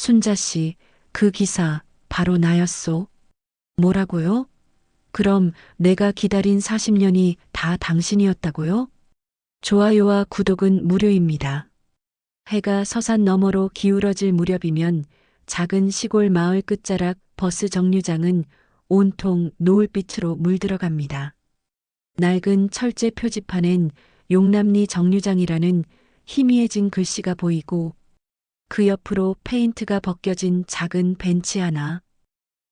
순자 씨, 그 기사 바로 나였소. 뭐라고요? 그럼 내가 기다린 40년이 다 당신이었다고요? 좋아요와 구독은 무료입니다. 해가 서산 너머로 기울어질 무렵이면 작은 시골 마을 끝자락 버스 정류장은 온통 노을빛으로 물들어갑니다. 낡은 철제 표지판엔 용남리 정류장이라는 희미해진 글씨가 보이고 그 옆으로 페인트가 벗겨진 작은 벤치 하나.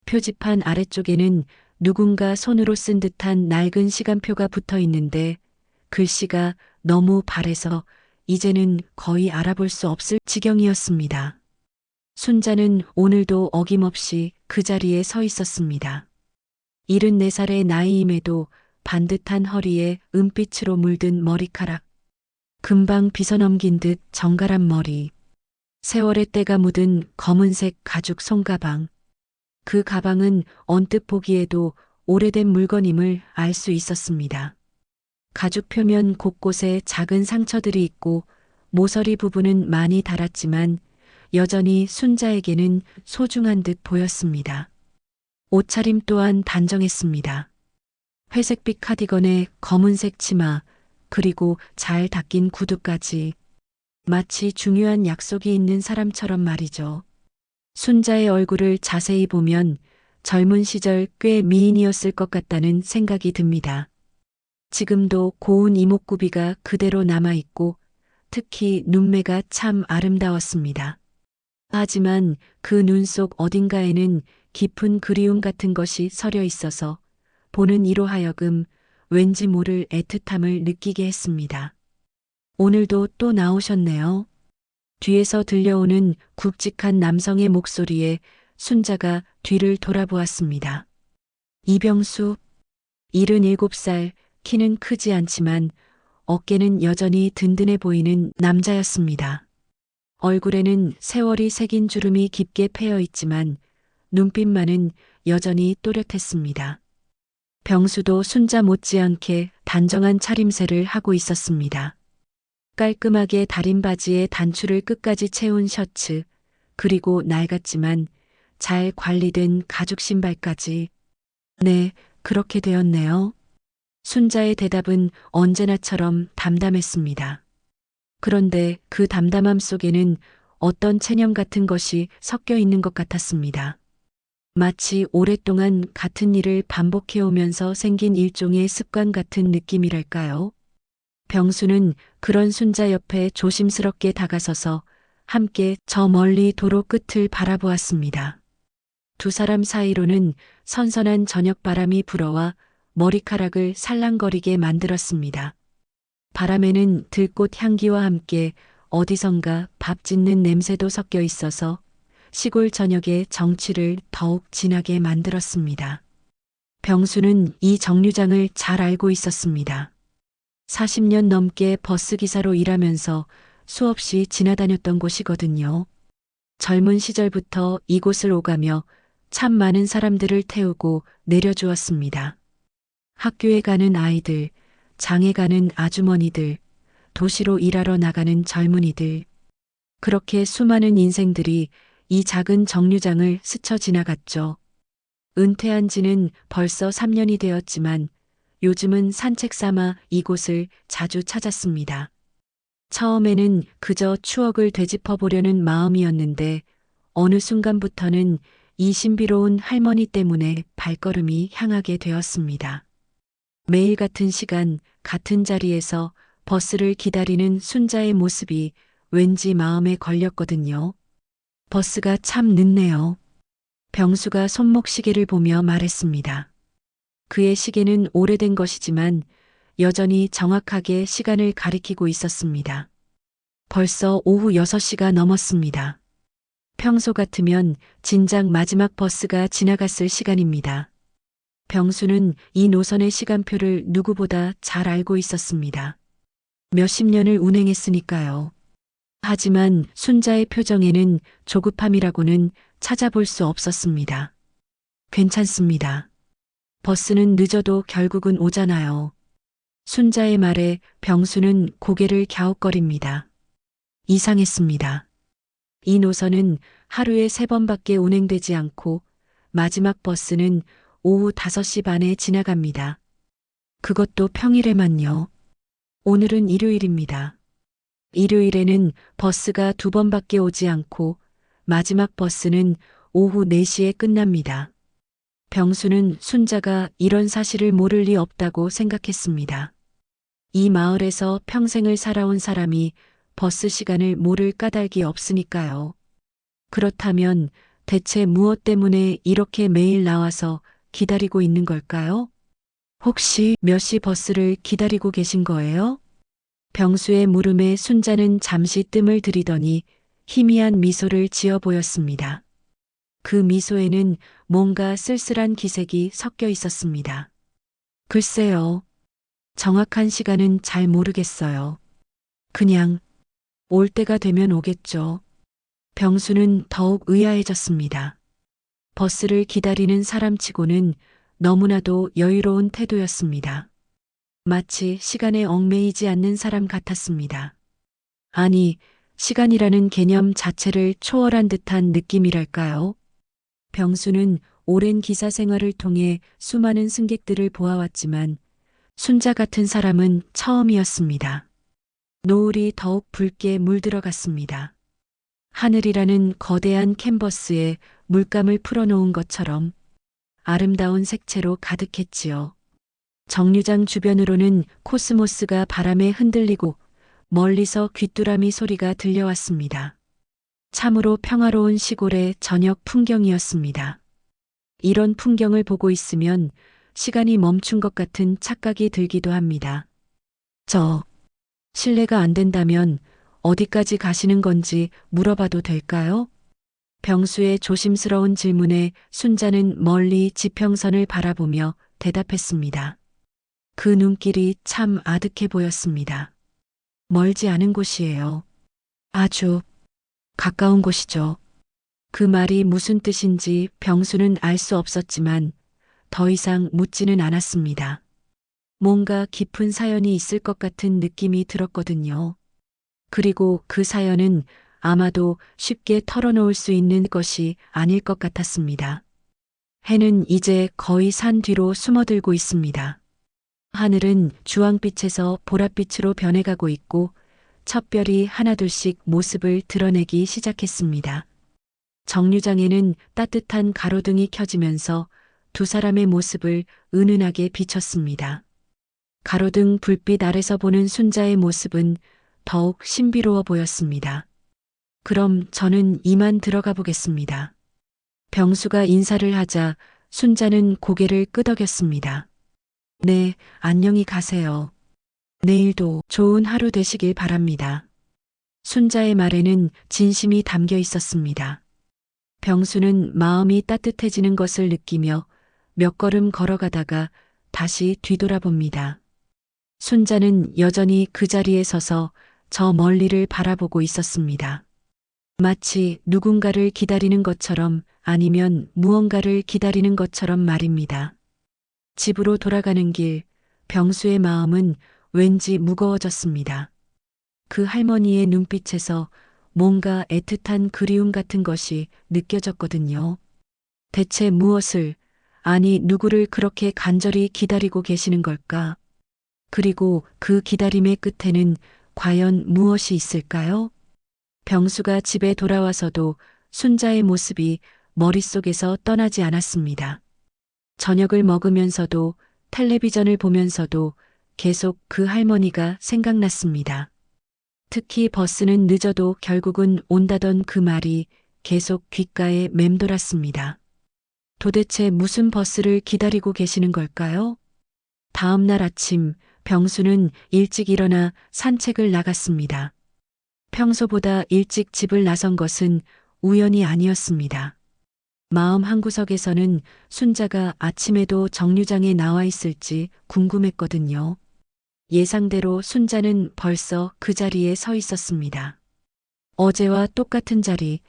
표지판 아래쪽에는 누군가 손으로 쓴 듯한 낡은 시간표가 붙어 있는데 글씨가 너무 바래서 이제는 거의 알아볼 수 없을 지경이었습니다. 순자는 오늘도 어김없이 그 자리에 서 있었습니다. 74살의 나이임에도 반듯한 허리에 은빛으로 물든 머리카락, 금방 빗어넘긴 듯 정갈한 머리, 세월의 때가 묻은 검은색 가죽 손가방. 그 가방은 언뜻 보기에도 오래된 물건임을 알 수 있었습니다. 가죽 표면 곳곳에 작은 상처들이 있고 모서리 부분은 많이 닳았지만 여전히 순자에게는 소중한 듯 보였습니다. 옷차림 또한 단정했습니다. 회색빛 카디건에 검은색 치마, 그리고 잘 닦인 구두까지. 마치 중요한 약속이 있는 사람처럼 말이죠. 순자의 얼굴을 자세히 보면 젊은 시절 꽤 미인이었을 것 같다는 생각이 듭니다. 지금도 고운 이목구비가 그대로 남아있고 특히 눈매가 참 아름다웠습니다. 하지만 그 눈 속 어딘가에는 깊은 그리움 같은 것이 서려 있어서 보는 이로 하여금 왠지 모를 애틋함을 느끼게 했습니다. 오늘도 또 나오셨네요. 뒤에서 들려오는 굵직한 남성의 목소리에 순자가 뒤를 돌아보았습니다. 이병수, 77살, 키는 크지 않지만 어깨는 여전히 든든해 보이는 남자였습니다. 얼굴에는 세월이 새긴 주름이 깊게 패여 있지만 눈빛만은 여전히 또렷했습니다. 병수도 순자 못지않게 단정한 차림새를 하고 있었습니다. 깔끔하게 다린 바지에 단추를 끝까지 채운 셔츠, 그리고 낡았지만 잘 관리된 가죽 신발까지. 네, 그렇게 되었네요. 순자의 대답은 언제나처럼 담담했습니다. 그런데 그 담담함 속에는 어떤 체념 같은 것이 섞여 있는 것 같았습니다. 마치 오랫동안 같은 일을 반복해오면서 생긴 일종의 습관 같은 느낌이랄까요? 병수는 그런 순자 옆에 조심스럽게 다가서서 함께 저 멀리 도로 끝을 바라보았습니다. 두 사람 사이로는 선선한 저녁 바람이 불어와 머리카락을 살랑거리게 만들었습니다. 바람에는 들꽃 향기와 함께 어디선가 밥 짓는 냄새도 섞여 있어서 시골 저녁의 정취를 더욱 진하게 만들었습니다. 병수는 이 정류장을 잘 알고 있었습니다. 40년 넘게 버스 기사로 일하면서 수없이 지나다녔던 곳이거든요. 젊은 시절부터 이곳을 오가며 참 많은 사람들을 태우고 내려주었습니다. 학교에 가는 아이들, 장에 가는 아주머니들, 도시로 일하러 나가는 젊은이들. 그렇게 수많은 인생들이 이 작은 정류장을 스쳐 지나갔죠. 은퇴한 지는 벌써 3년이 되었지만 요즘은 산책 삼아 이곳을 자주 찾았습니다. 처음에는 그저 추억을 되짚어 보려는 마음이었는데 어느 순간부터는 이 신비로운 할머니 때문에 발걸음이 향하게 되었습니다. 매일 같은 시간, 같은 자리에서 버스를 기다리는 순자의 모습이 왠지 마음에 걸렸거든요. 버스가 참 늦네요. 병수가 손목 시계를 보며 말했습니다. 그의 시계는 오래된 것이지만 여전히 정확하게 시간을 가리키고 있었습니다. 벌써 오후 6시가 넘었습니다. 평소 같으면 진작 마지막 버스가 지나갔을 시간입니다. 병수는 이 노선의 시간표를 누구보다 잘 알고 있었습니다. 몇십 년을 운행했으니까요. 하지만 순자의 표정에는 조급함이라고는 찾아볼 수 없었습니다. 괜찮습니다. 버스는 늦어도 결국은 오잖아요. 순자의 말에 병수는 고개를 갸웃거립니다. 이상했습니다. 이 노선은 하루에 3번밖에 운행되지 않고 마지막 버스는 오후 5시 반에 지나갑니다. 그것도 평일에만요. 오늘은 일요일입니다. 일요일에는 버스가 2번밖에 오지 않고 마지막 버스는 오후 4시에 끝납니다. 병수는 순자가 이런 사실을 모를 리 없다고 생각했습니다. 이 마을에서 평생을 살아온 사람이 버스 시간을 모를 까닭이 없으니까요. 그렇다면 대체 무엇 때문에 이렇게 매일 나와서 기다리고 있는 걸까요? 혹시 몇 시 버스를 기다리고 계신 거예요? 병수의 물음에 순자는 잠시 뜸을 들이더니 희미한 미소를 지어 보였습니다. 그 미소에는 뭔가 쓸쓸한 기색이 섞여 있었습니다. 글쎄요. 정확한 시간은 잘 모르겠어요. 그냥 올 때가 되면 오겠죠. 병수는 더욱 의아해졌습니다. 버스를 기다리는 사람치고는 너무나도 여유로운 태도였습니다. 마치 시간에 얽매이지 않는 사람 같았습니다. 아니, 시간이라는 개념 자체를 초월한 듯한 느낌이랄까요? 병수는 오랜 기사 생활을 통해 수많은 승객들을 보아왔지만 순자 같은 사람은 처음이었습니다. 노을이 더욱 붉게 물들어갔습니다. 하늘이라는 거대한 캔버스에 물감을 풀어놓은 것처럼 아름다운 색채로 가득했지요. 정류장 주변으로는 코스모스가 바람에 흔들리고 멀리서 귀뚜라미 소리가 들려왔습니다. 참으로 평화로운 시골의 저녁 풍경이었습니다. 이런 풍경을 보고 있으면 시간이 멈춘 것 같은 착각이 들기도 합니다. 실례가 안 된다면 어디까지 가시는 건지 물어봐도 될까요? 병수의 조심스러운 질문에 순자는 멀리 지평선을 바라보며 대답했습니다. 그 눈길이 참 아득해 보였습니다. 멀지 않은 곳이에요. 아주 가까운 곳이죠. 그 말이 무슨 뜻인지 병수는 알 수 없었지만 더 이상 묻지는 않았습니다. 뭔가 깊은 사연이 있을 것 같은 느낌이 들었거든요. 그리고 그 사연은 아마도 쉽게 털어놓을 수 있는 것이 아닐 것 같았습니다. 해는 이제 거의 산 뒤로 숨어들고 있습니다. 하늘은 주황빛에서 보랏빛으로 변해가고 있고 첫 별이 하나둘씩 모습을 드러내기 시작했습니다. 정류장에는 따뜻한 가로등이 켜지면서 두 사람의 모습을 은은하게 비췄습니다. 가로등 불빛 아래서 보는 순자의 모습은 더욱 신비로워 보였습니다. 그럼 저는 이만 들어가 보겠습니다. 병수가 인사를 하자 순자는 고개를 끄덕였습니다. 네, 안녕히 가세요. 내일도 좋은 하루 되시길 바랍니다. 순자의 말에는 진심이 담겨 있었습니다. 병수는 마음이 따뜻해지는 것을 느끼며 몇 걸음 걸어가다가 다시 뒤돌아봅니다. 순자는 여전히 그 자리에 서서 저 멀리를 바라보고 있었습니다. 마치 누군가를 기다리는 것처럼 아니면 무언가를 기다리는 것처럼 말입니다. 집으로 돌아가는 길, 병수의 마음은 왠지 무거워졌습니다. 그 할머니의 눈빛에서 뭔가 애틋한 그리움 같은 것이 느껴졌거든요. 대체 무엇을, 아니 누구를 그렇게 간절히 기다리고 계시는 걸까? 그리고 그 기다림의 끝에는 과연 무엇이 있을까요? 병수가 집에 돌아와서도 순자의 모습이 머릿속에서 떠나지 않았습니다. 저녁을 먹으면서도 텔레비전을 보면서도 계속 그 할머니가 생각났습니다. 특히 버스는 늦어도 결국은 온다던 그 말이 계속 귓가에 맴돌았습니다. 도대체 무슨 버스를 기다리고 계시는 걸까요? 다음 날 아침 병수는 일찍 일어나 산책을 나갔습니다. 평소보다 일찍 집을 나선 것은 우연이 아니었습니다. 마음 한구석에서는 순자가 아침에도 정류장에 나와 있을지 궁금했거든요. 예상대로 순자는 벌써 그 자리에 서 있었습니다. 어제와 똑같은 자리,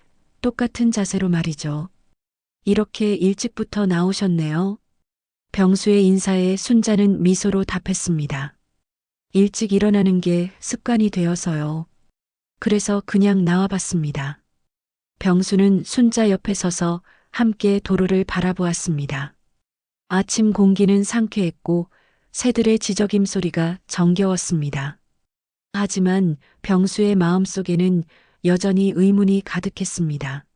똑같은 자세로 말이죠. 이렇게 일찍부터 나오셨네요. 병수의 인사에 순자는 미소로 답했습니다. 일찍 일어나는 게 습관이 되어서요. 그래서 그냥 나와봤습니다. 병수는 순자 옆에 서서 함께 도로를 바라보았습니다. 아침 공기는 상쾌했고 새들의 지저귐 소리가 정겨웠습니다. 하지만 병수의 마음속에는 여전히 의문이 가득했습니다.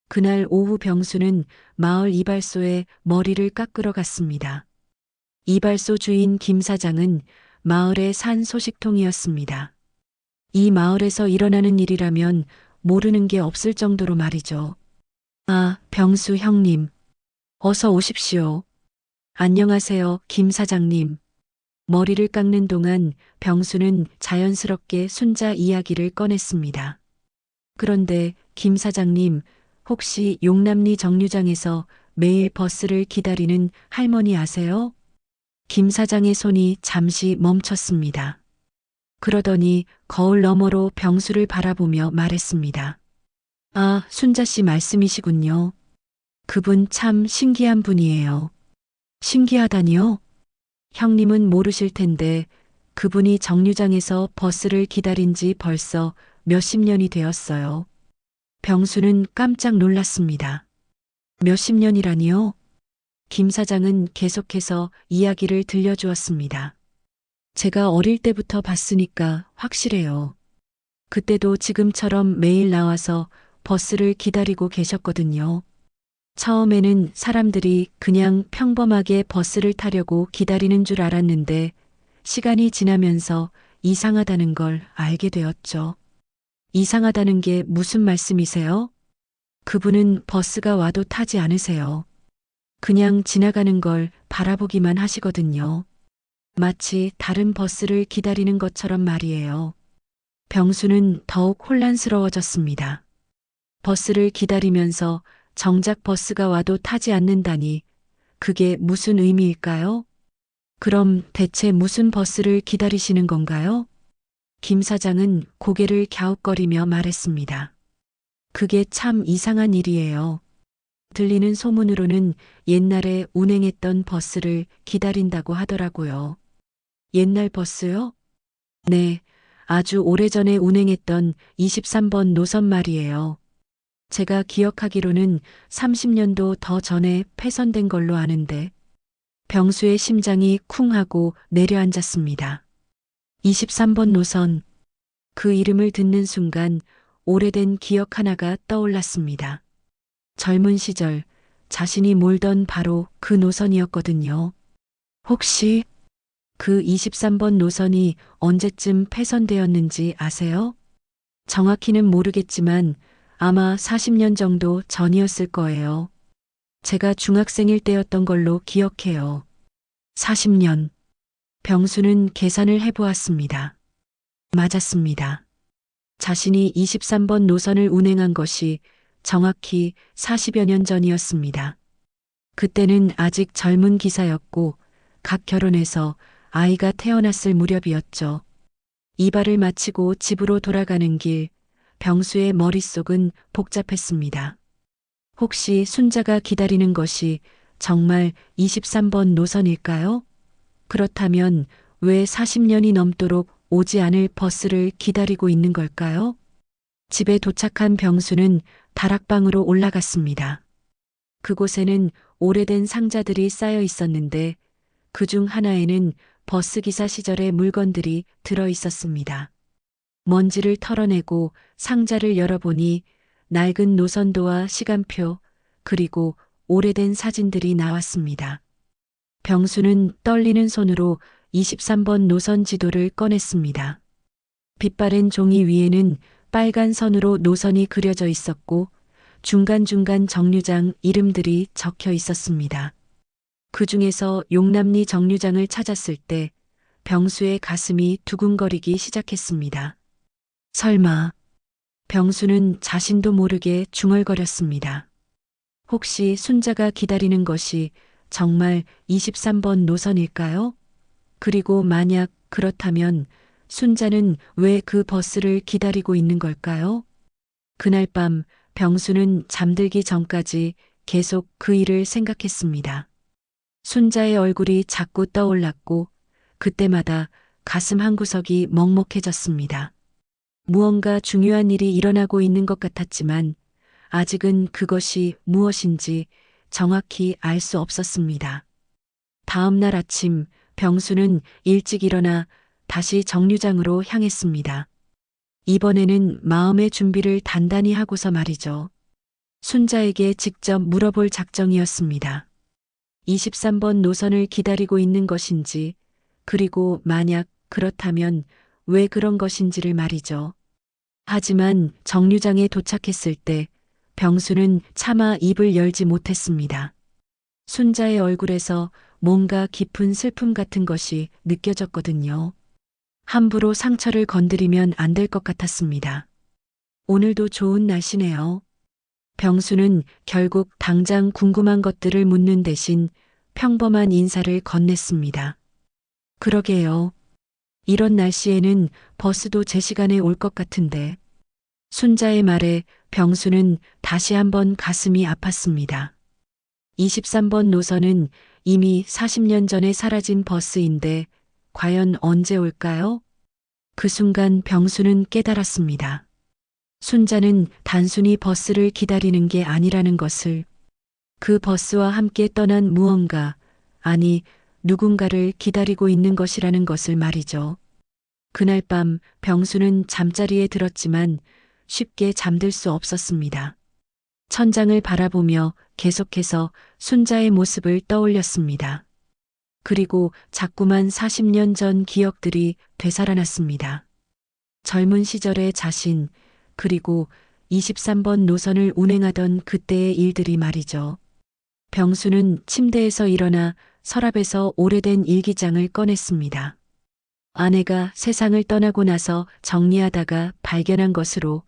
그날 오후 병수는 마을 이발소에 머리를 깎으러 갔습니다. 이발소 주인 김 사장은 마을의 산 소식통이었습니다. 이 마을에서 일어나는 일이라면 모르는 게 없을 정도로 말이죠. 아, 병수 형님. 어서 오십시오. 안녕하세요, 김 사장님. 머리를 깎는 동안 병수는 자연스럽게 순자 이야기를 꺼냈습니다. 그런데 김 사장님, 혹시 용남리 정류장에서 매일 버스를 기다리는 할머니 아세요? 김 사장의 손이 잠시 멈췄습니다. 그러더니 거울 너머로 병수를 바라보며 말했습니다. 아, 순자 씨 말씀이시군요. 그분 참 신기한 분이에요. 신기하다니요? 형님은 모르실 텐데 그분이 정류장에서 버스를 기다린 지 벌써 몇십 년이 되었어요. 병수는 깜짝 놀랐습니다. 몇십 년이라니요? 김 사장은 계속해서 이야기를 들려주었습니다. 제가 어릴 때부터 봤으니까 확실해요. 그때도 지금처럼 매일 나와서 버스를 기다리고 계셨거든요. 처음에는 사람들이 그냥 평범하게 버스를 타려고 기다리는 줄 알았는데 시간이 지나면서 이상하다는 걸 알게 되었죠. 이상하다는 게 무슨 말씀이세요? 그분은 버스가 와도 타지 않으세요. 그냥 지나가는 걸 바라보기만 하시거든요. 마치 다른 버스를 기다리는 것처럼 말이에요. 병수는 더욱 혼란스러워졌습니다. 버스를 기다리면서 정작 버스가 와도 타지 않는다니 그게 무슨 의미일까요? 그럼 대체 무슨 버스를 기다리시는 건가요? 김 사장은 고개를 갸웃거리며 말했습니다. 그게 참 이상한 일이에요. 들리는 소문으로는 옛날에 운행했던 버스를 기다린다고 하더라고요. 옛날 버스요? 네, 아주 오래전에 운행했던 23번 노선 말이에요. 제가 기억하기로는 30년도 더 전에 폐선된 걸로 아는데 병수의 심장이 쿵 하고 내려앉았습니다. 23번 노선. 그 이름을 듣는 순간 오래된 기억 하나가 떠올랐습니다. 젊은 시절 자신이 몰던 바로 그 노선이었거든요. 혹시 그 23번 노선이 언제쯤 폐선되었는지 아세요? 정확히는 모르겠지만 아마 40년 정도 전이었을 거예요. 제가 중학생일 때였던 걸로 기억해요. 40년. 병수는 계산을 해보았습니다. 맞았습니다. 자신이 23번 노선을 운행한 것이 정확히 40여 년 전이었습니다. 그때는 아직 젊은 기사였고 각 결혼해서 아이가 태어났을 무렵이었죠. 이발을 마치고 집으로 돌아가는 길, 병수의 머릿속은 복잡했습니다. 혹시 순자가 기다리는 것이 정말 23번 노선일까요? 그렇다면 왜 40년이 넘도록 오지 않을 버스를 기다리고 있는 걸까요? 집에 도착한 병수는 다락방으로 올라갔습니다. 그곳에는 오래된 상자들이 쌓여 있었는데 그중 하나에는 버스기사 시절의 물건들이 들어 있었습니다. 먼지를 털어내고 상자를 열어보니 낡은 노선도와 시간표 그리고 오래된 사진들이 나왔습니다. 병수는 떨리는 손으로 23번 노선 지도를 꺼냈습니다. 빛바랜 종이 위에는 빨간 선으로 노선이 그려져 있었고 중간중간 정류장 이름들이 적혀 있었습니다. 그 중에서 용남리 정류장을 찾았을 때 병수의 가슴이 두근거리기 시작했습니다. 설마. 병수는 자신도 모르게 중얼거렸습니다. 혹시 순자가 기다리는 것이 정말 23번 노선일까요? 그리고 만약 그렇다면 순자는 왜 그 버스를 기다리고 있는 걸까요? 그날 밤 병수는 잠들기 전까지 계속 그 일을 생각했습니다. 순자의 얼굴이 자꾸 떠올랐고 그때마다 가슴 한구석이 먹먹해졌습니다. 무언가 중요한 일이 일어나고 있는 것 같았지만 아직은 그것이 무엇인지 정확히 알 수 없었습니다. 다음 날 아침 병수는 일찍 일어나 다시 정류장으로 향했습니다. 이번에는 마음의 준비를 단단히 하고서 말이죠. 순자에게 직접 물어볼 작정이었습니다. 23번 노선을 기다리고 있는 것인지, 그리고 만약 그렇다면 왜 그런 것인지를 말이죠. 하지만 정류장에 도착했을 때 병수는 차마 입을 열지 못했습니다. 순자의 얼굴에서 뭔가 깊은 슬픔 같은 것이 느껴졌거든요. 함부로 상처를 건드리면 안 될 것 같았습니다. 오늘도 좋은 날씨네요. 병수는 결국 당장 궁금한 것들을 묻는 대신 평범한 인사를 건넸습니다. 그러게요. 이런 날씨에는 버스도 제 시간에 올 것 같은데. 순자의 말에 병수는 다시 한번 가슴이 아팠습니다. 23번 노선은 이미 40년 전에 사라진 버스인데 과연 언제 올까요? 그 순간 병수는 깨달았습니다. 순자는 단순히 버스를 기다리는 게 아니라는 것을, 그 버스와 함께 떠난 무언가, 아니 누군가를 기다리고 있는 것이라는 것을 말이죠. 그날 밤 병수는 잠자리에 들었지만 쉽게 잠들 수 없었습니다. 천장을 바라보며 계속해서 순자의 모습을 떠올렸습니다. 그리고 자꾸만 40년 전 기억들이 되살아났습니다. 젊은 시절의 자신, 그리고 23번 노선을 운행하던 그때의 일들이 말이죠. 병수는 침대에서 일어나 서랍에서 오래된 일기장을 꺼냈습니다. 아내가 세상을 떠나고 나서 정리하다가 발견한 것으로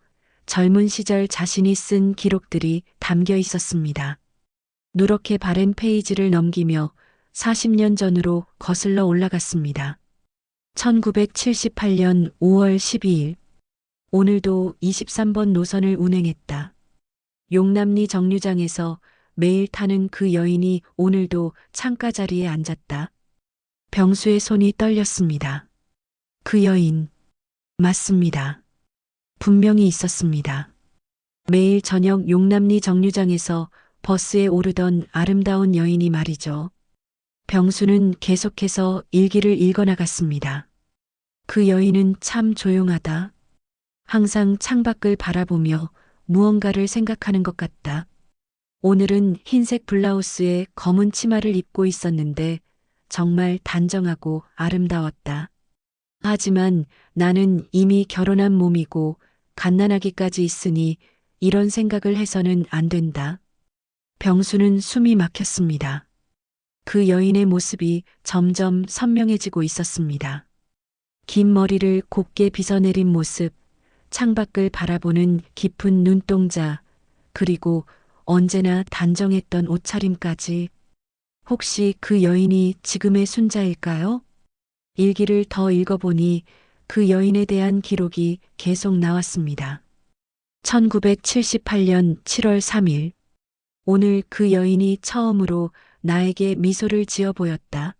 젊은 시절 자신이 쓴 기록들이 담겨 있었습니다. 누렇게 바랜 페이지를 넘기며 40년 전으로 거슬러 올라갔습니다. 1978년 5월 12일. 오늘도 23번 노선을 운행했다. 용남리 정류장에서 매일 타는 그 여인이 오늘도 창가 자리에 앉았다. 병수의 손이 떨렸습니다. 그 여인. 맞습니다. 분명히 있었습니다. 매일 저녁 용남리 정류장에서 버스에 오르던 아름다운 여인이 말이죠. 병수는 계속해서 일기를 읽어나갔습니다. 그 여인은 참 조용하다. 항상 창밖을 바라보며 무언가를 생각하는 것 같다. 오늘은 흰색 블라우스에 검은 치마를 입고 있었는데 정말 단정하고 아름다웠다. 하지만 나는 이미 결혼한 몸이고 갓난아기까지 있으니 이런 생각을 해서는 안 된다. 병수는 숨이 막혔습니다. 그 여인의 모습이 점점 선명해지고 있었습니다. 긴 머리를 곱게 빗어내린 모습, 창밖을 바라보는 깊은 눈동자, 그리고 언제나 단정했던 옷차림까지. 혹시 그 여인이 지금의 순자일까요? 일기를 더 읽어보니 그 여인에 대한 기록이 계속 나왔습니다. 1978년 7월 3일. 오늘 그 여인이 처음으로 나에게 미소를 지어 보였다.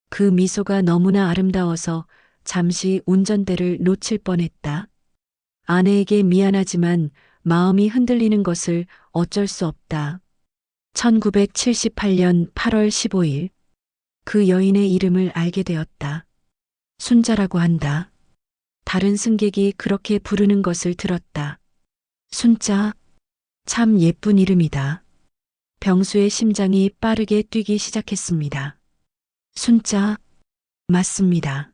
그 미소가 너무나 아름다워서 잠시 운전대를 놓칠 뻔했다. 아내에게 미안하지만 마음이 흔들리는 것을 어쩔 수 없다. 1978년 8월 15일. 그 여인의 이름을 알게 되었다. 순자라고 한다. 다른 승객이 그렇게 부르는 것을 들었다. 순자, 참 예쁜 이름이다. 병수의 심장이 빠르게 뛰기 시작했습니다. 순자, 맞습니다.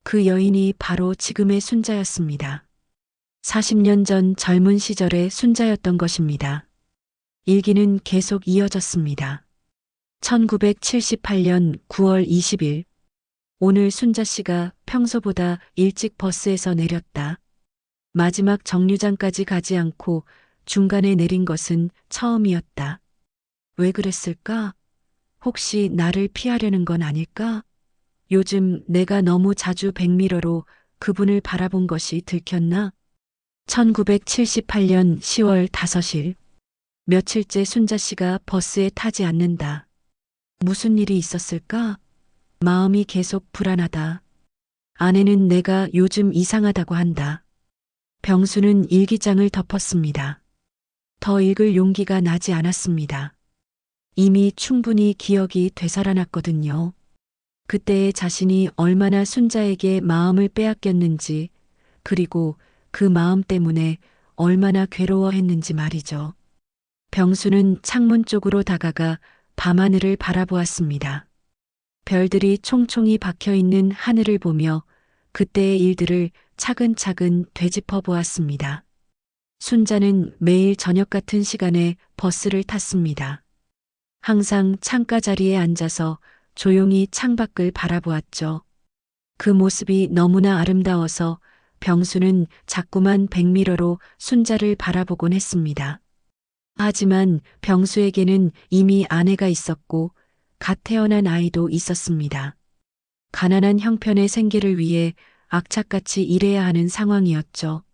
그 여인이 바로 지금의 순자였습니다. 40년 전 젊은 시절의 순자였던 것입니다. 일기는 계속 이어졌습니다. 1978년 9월 20일. 오늘 순자 씨가 평소보다 일찍 버스에서 내렸다. 마지막 정류장까지 가지 않고 중간에 내린 것은 처음이었다. 왜 그랬을까? 혹시 나를 피하려는 건 아닐까? 요즘 내가 너무 자주 백미러로 그분을 바라본 것이 들켰나? 1978년 10월 5일. 며칠째 순자 씨가 버스에 타지 않는다. 무슨 일이 있었을까? 마음이 계속 불안하다. 아내는 내가 요즘 이상하다고 한다. 병수는 일기장을 덮었습니다. 더 읽을 용기가 나지 않았습니다. 이미 충분히 기억이 되살아났거든요. 그때의 자신이 얼마나 순자에게 마음을 빼앗겼는지, 그리고 그 마음 때문에 얼마나 괴로워했는지 말이죠. 병수는 창문 쪽으로 다가가 밤하늘을 바라보았습니다. 별들이 총총히 박혀 있는 하늘을 보며 그때의 일들을 차근차근 되짚어 보았습니다. 순자는 매일 저녁 같은 시간에 버스를 탔습니다. 항상 창가 자리에 앉아서 조용히 창밖을 바라보았죠. 그 모습이 너무나 아름다워서 병수는 자꾸만 백미러로 순자를 바라보곤 했습니다. 하지만 병수에게는 이미 아내가 있었고 갓 태어난 아이도 있었습니다. 가난한 형편의 생계를 위해 악착같이 일해야 하는 상황이었죠.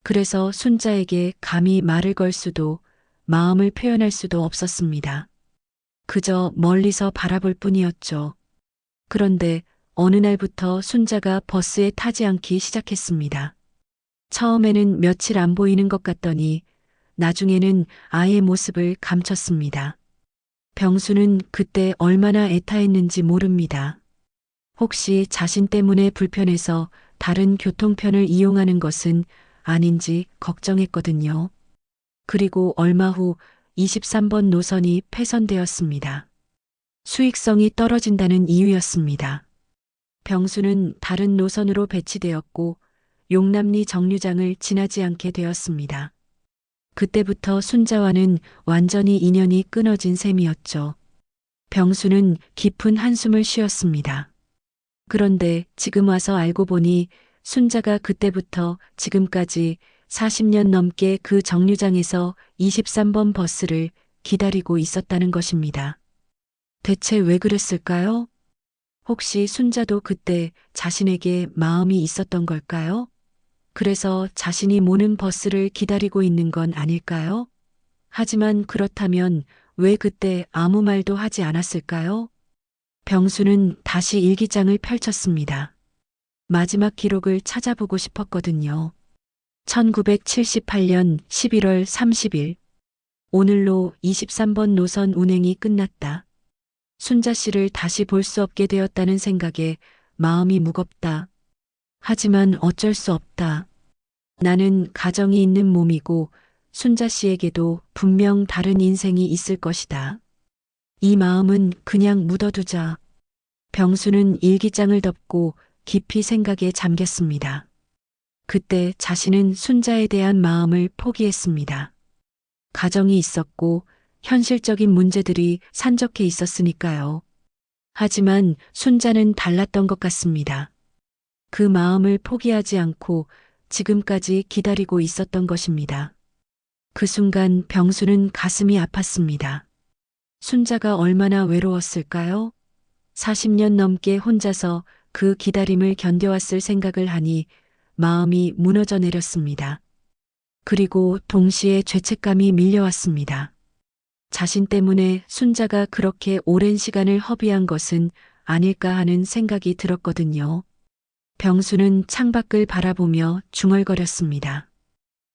그래서 순자에게 감히 말을 걸 수도 마음을 표현할 수도 없었습니다. 그저 멀리서 바라볼 뿐이었죠. 그런데 어느 날부터 순자가 버스에 타지 않기 시작했습니다. 처음에는 며칠 안 보이는 것 같더니 나중에는 아예 모습을 감췄습니다. 병수는 그때 얼마나 애타했는지 모릅니다. 혹시 자신 때문에 불편해서 다른 교통편을 이용하는 것은 아닌지 걱정했거든요. 그리고 얼마 후 23번 노선이 폐선되었습니다. 수익성이 떨어진다는 이유였습니다. 병수는 다른 노선으로 배치되었고 용남리 정류장을 지나지 않게 되었습니다. 그때부터 순자와는 완전히 인연이 끊어진 셈이었죠. 병수는 깊은 한숨을 쉬었습니다. 그런데 지금 와서 알고 보니 순자가 그때부터 지금까지 40년 넘게 그 정류장에서 23번 버스를 기다리고 있었다는 것입니다. 대체 왜 그랬을까요? 혹시 순자도 그때 자신에게 마음이 있었던 걸까요? 그래서 자신이 모는 버스를 기다리고 있는 건 아닐까요? 하지만 그렇다면 왜 그때 아무 말도 하지 않았을까요? 병수는 다시 일기장을 펼쳤습니다. 마지막 기록을 찾아보고 싶었거든요. 1978년 11월 30일. 오늘로 23번 노선 운행이 끝났다. 순자 씨를 다시 볼 수 없게 되었다는 생각에 마음이 무겁다. 하지만 어쩔 수 없다. 나는 가정이 있는 몸이고 순자 씨에게도 분명 다른 인생이 있을 것이다. 이 마음은 그냥 묻어두자. 병수는 일기장을 덮고 깊이 생각에 잠겼습니다. 그때 자신은 순자에 대한 마음을 포기했습니다. 가정이 있었고 현실적인 문제들이 산적해 있었으니까요. 하지만 순자는 달랐던 것 같습니다. 그 마음을 포기하지 않고 지금까지 기다리고 있었던 것입니다. 그 순간 병수는 가슴이 아팠습니다. 순자가 얼마나 외로웠을까요? 40년 넘게 혼자서 그 기다림을 견뎌왔을 생각을 하니 마음이 무너져 내렸습니다. 그리고 동시에 죄책감이 밀려왔습니다. 자신 때문에 순자가 그렇게 오랜 시간을 허비한 것은 아닐까 하는 생각이 들었거든요. 병수는 창밖을 바라보며 중얼거렸습니다.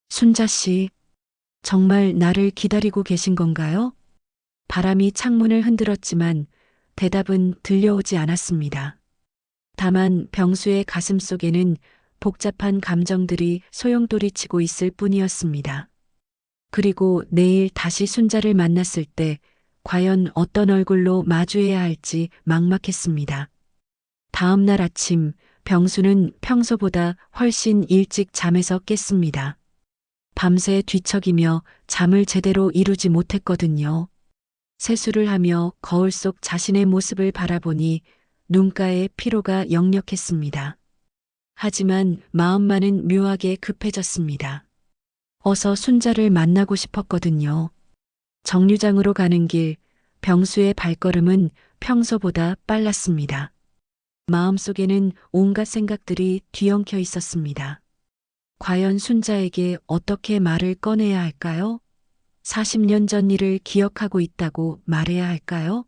순자 씨, 정말 나를 기다리고 계신 건가요? 바람이 창문을 흔들었지만 대답은 들려오지 않았습니다. 다만 병수의 가슴 속에는 복잡한 감정들이 소용돌이치고 있을 뿐이었습니다. 그리고 내일 다시 순자를 만났을 때 과연 어떤 얼굴로 마주해야 할지 막막했습니다. 다음 날 아침 병수는 평소보다 훨씬 일찍 잠에서 깼습니다. 밤새 뒤척이며 잠을 제대로 이루지 못했거든요. 세수를 하며 거울 속 자신의 모습을 바라보니 눈가에 피로가 역력했습니다. 하지만 마음만은 묘하게 급해졌습니다. 어서 순자를 만나고 싶었거든요. 정류장으로 가는 길, 병수의 발걸음은 평소보다 빨랐습니다. 마음속에는 온갖 생각들이 뒤엉켜 있었습니다. 과연 순자에게 어떻게 말을 꺼내야 할까요? 40년 전 일을 기억하고 있다고 말해야 할까요?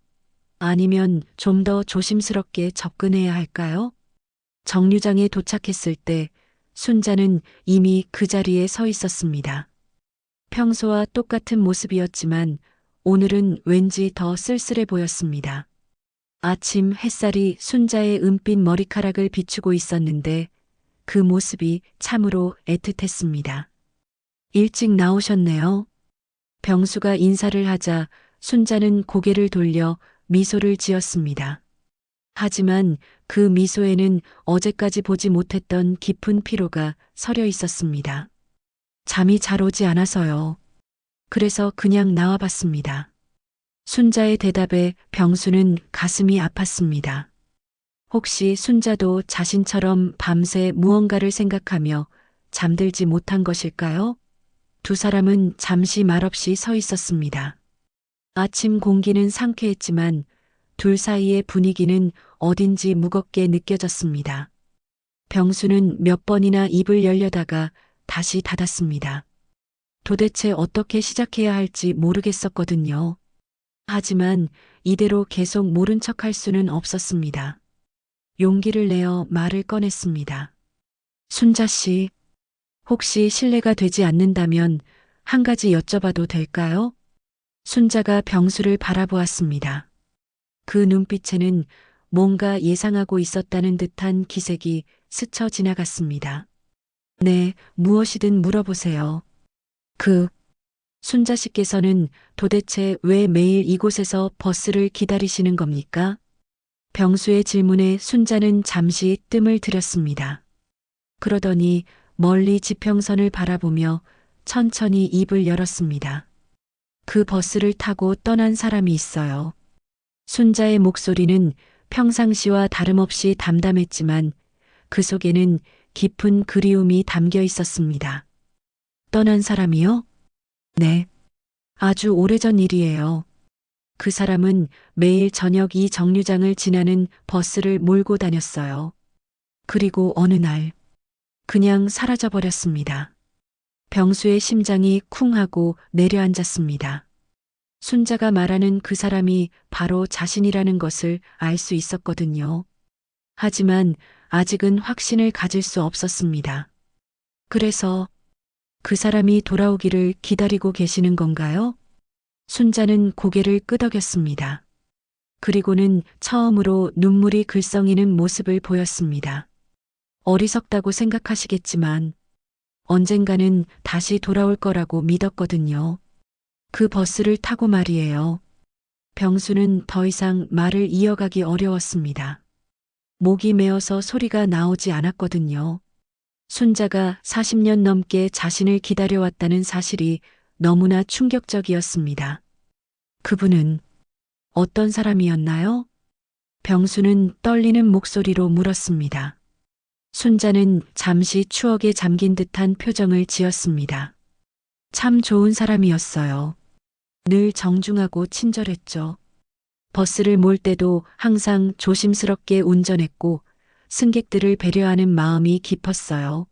아니면 좀 더 조심스럽게 접근해야 할까요? 정류장에 도착했을 때 순자는 이미 그 자리에 서 있었습니다. 평소와 똑같은 모습이었지만 오늘은 왠지 더 쓸쓸해 보였습니다. 아침 햇살이 순자의 은빛 머리카락을 비추고 있었는데 그 모습이 참으로 애틋했습니다. 일찍 나오셨네요. 병수가 인사를 하자 순자는 고개를 돌려 미소를 지었습니다. 하지만 그 미소에는 어제까지 보지 못했던 깊은 피로가 서려 있었습니다. 잠이 잘 오지 않아서요. 그래서 그냥 나와봤습니다. 순자의 대답에 병수는 가슴이 아팠습니다. 혹시 순자도 자신처럼 밤새 무언가를 생각하며 잠들지 못한 것일까요? 두 사람은 잠시 말없이 서 있었습니다. 아침 공기는 상쾌했지만 둘 사이의 분위기는 어딘지 무겁게 느껴졌습니다. 병수는 몇 번이나 입을 열려다가 다시 닫았습니다. 도대체 어떻게 시작해야 할지 모르겠었거든요. 하지만 이대로 계속 모른 척할 수는 없었습니다. 용기를 내어 말을 꺼냈습니다. 순자 씨, 혹시 실례가 되지 않는다면 한 가지 여쭤봐도 될까요? 순자가 병수를 바라보았습니다. 그 눈빛에는 뭔가 예상하고 있었다는 듯한 기색이 스쳐 지나갔습니다. 네, 무엇이든 물어보세요. 순자 씨께서는 도대체 왜 매일 이곳에서 버스를 기다리시는 겁니까? 병수의 질문에 순자는 잠시 뜸을 들였습니다. 그러더니 멀리 지평선을 바라보며 천천히 입을 열었습니다. 그 버스를 타고 떠난 사람이 있어요. 순자의 목소리는 평상시와 다름없이 담담했지만 그 속에는 깊은 그리움이 담겨 있었습니다. 떠난 사람이요? 네. 아주 오래전 일이에요. 그 사람은 매일 저녁 이 정류장을 지나는 버스를 몰고 다녔어요. 그리고 어느 날, 그냥 사라져버렸습니다. 병수의 심장이 쿵 하고 내려앉았습니다. 순자가 말하는 그 사람이 바로 자신이라는 것을 알 수 있었거든요. 하지만 아직은 확신을 가질 수 없었습니다. 그래서 그 사람이 돌아오기를 기다리고 계시는 건가요? 순자는 고개를 끄덕였습니다. 그리고는 처음으로 눈물이 글썽이는 모습을 보였습니다. 어리석다고 생각하시겠지만 언젠가는 다시 돌아올 거라고 믿었거든요. 그 버스를 타고 말이에요. 병수는 더 이상 말을 이어가기 어려웠습니다. 목이 메어서 소리가 나오지 않았거든요. 순자가 40년 넘게 자신을 기다려왔다는 사실이 너무나 충격적이었습니다. 그분은 어떤 사람이었나요? 병수는 떨리는 목소리로 물었습니다. 순자는 잠시 추억에 잠긴 듯한 표정을 지었습니다. 참 좋은 사람이었어요. 늘 정중하고 친절했죠. 버스를 몰 때도 항상 조심스럽게 운전했고 승객들을 배려하는 마음이 깊었어요.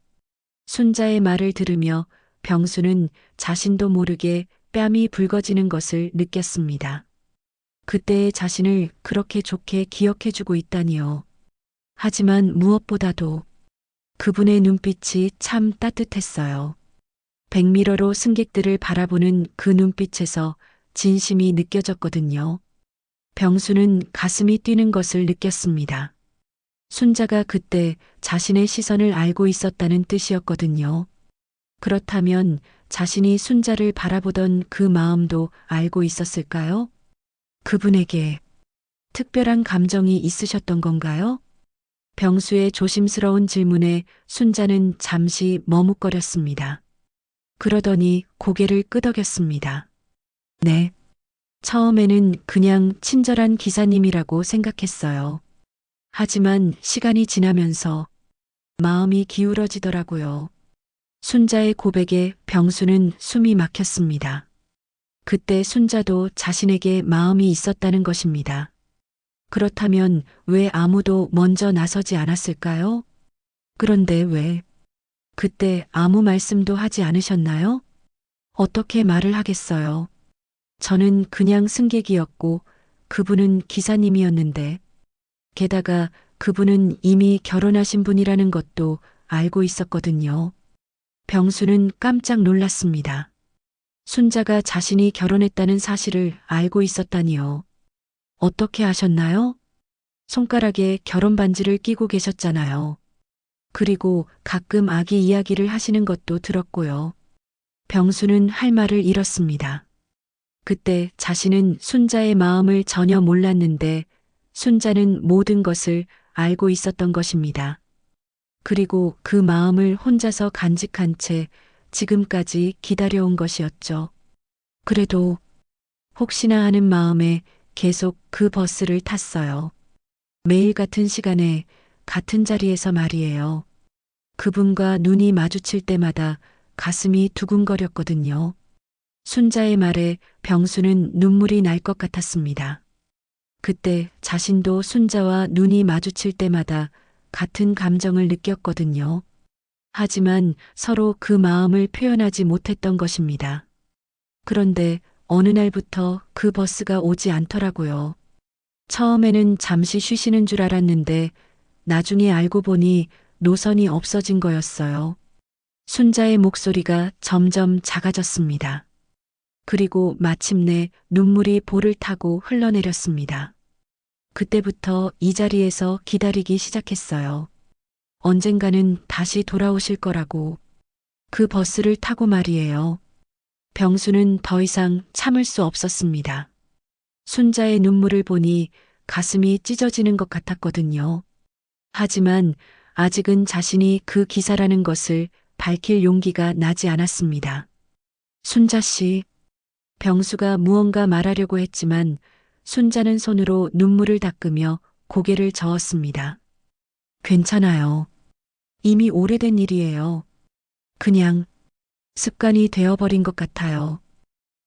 순자의 말을 들으며 병수는 자신도 모르게 뺨이 붉어지는 것을 느꼈습니다. 그때의 자신을 그렇게 좋게 기억해주고 있다니요. 하지만 무엇보다도 그분의 눈빛이 참 따뜻했어요. 백미러로 승객들을 바라보는 그 눈빛에서 진심이 느껴졌거든요. 병수는 가슴이 뛰는 것을 느꼈습니다. 순자가 그때 자신의 시선을 알고 있었다는 뜻이었거든요. 그렇다면 자신이 순자를 바라보던 그 마음도 알고 있었을까요? 그분에게 특별한 감정이 있으셨던 건가요? 병수의 조심스러운 질문에 순자는 잠시 머뭇거렸습니다. 그러더니 고개를 끄덕였습니다. 네. 처음에는 그냥 친절한 기사님이라고 생각했어요. 하지만 시간이 지나면서 마음이 기울어지더라고요. 순자의 고백에 병수는 숨이 막혔습니다. 그때 순자도 자신에게 마음이 있었다는 것입니다. 그렇다면 왜 아무도 먼저 나서지 않았을까요? 그런데 왜? 그때 아무 말씀도 하지 않으셨나요? 어떻게 말을 하겠어요? 저는 그냥 승객이었고 그분은 기사님이었는데 게다가 그분은 이미 결혼하신 분이라는 것도 알고 있었거든요. 병수는 깜짝 놀랐습니다. 순자가 자신이 결혼했다는 사실을 알고 있었다니요. 어떻게 아셨나요? 손가락에 결혼 반지를 끼고 계셨잖아요. 그리고 가끔 아기 이야기를 하시는 것도 들었고요. 병수는 할 말을 잃었습니다. 그때 자신은 순자의 마음을 전혀 몰랐는데 순자는 모든 것을 알고 있었던 것입니다. 그리고 그 마음을 혼자서 간직한 채 지금까지 기다려온 것이었죠. 그래도 혹시나 하는 마음에 계속 그 버스를 탔어요. 매일 같은 시간에 같은 자리에서 말이에요. 그분과 눈이 마주칠 때마다 가슴이 두근거렸거든요. 순자의 말에 병수는 눈물이 날 것 같았습니다. 그때 자신도 순자와 눈이 마주칠 때마다 같은 감정을 느꼈거든요. 하지만 서로 그 마음을 표현하지 못했던 것입니다. 그런데 어느 날부터 그 버스가 오지 않더라고요. 처음에는 잠시 쉬시는 줄 알았는데 나중에 알고 보니 노선이 없어진 거였어요. 순자의 목소리가 점점 작아졌습니다. 그리고 마침내 눈물이 볼을 타고 흘러내렸습니다. 그때부터 이 자리에서 기다리기 시작했어요. 언젠가는 다시 돌아오실 거라고. 그 버스를 타고 말이에요. 병수는 더 이상 참을 수 없었습니다. 순자의 눈물을 보니 가슴이 찢어지는 것 같았거든요. 하지만 아직은 자신이 그 기사라는 것을 밝힐 용기가 나지 않았습니다. 순자 씨, 병수가 무언가 말하려고 했지만 순자는 손으로 눈물을 닦으며 고개를 저었습니다. 괜찮아요. 이미 오래된 일이에요. 그냥 습관이 되어버린 것 같아요.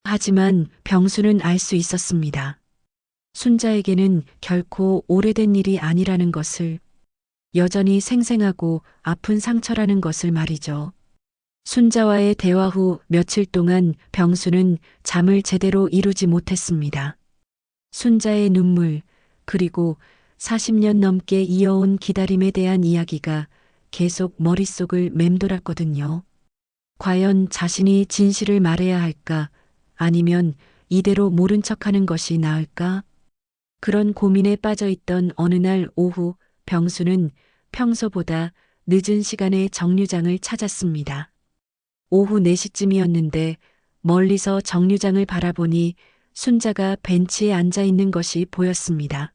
하지만 병수는 알 수 있었습니다. 순자에게는 결코 오래된 일이 아니라는 것을, 여전히 생생하고 아픈 상처라는 것을 말이죠. 순자와의 대화 후 며칠 동안 병수는 잠을 제대로 이루지 못했습니다. 순자의 눈물, 그리고 40년 넘게 이어온 기다림에 대한 이야기가 계속 머릿속을 맴돌았거든요. 과연 자신이 진실을 말해야 할까? 아니면 이대로 모른 척하는 것이 나을까? 그런 고민에 빠져 있던 어느 날 오후 병수는 평소보다 늦은 시간에 정류장을 찾았습니다. 오후 4시쯤이었는데 멀리서 정류장을 바라보니 순자가 벤치에 앉아 있는 것이 보였습니다.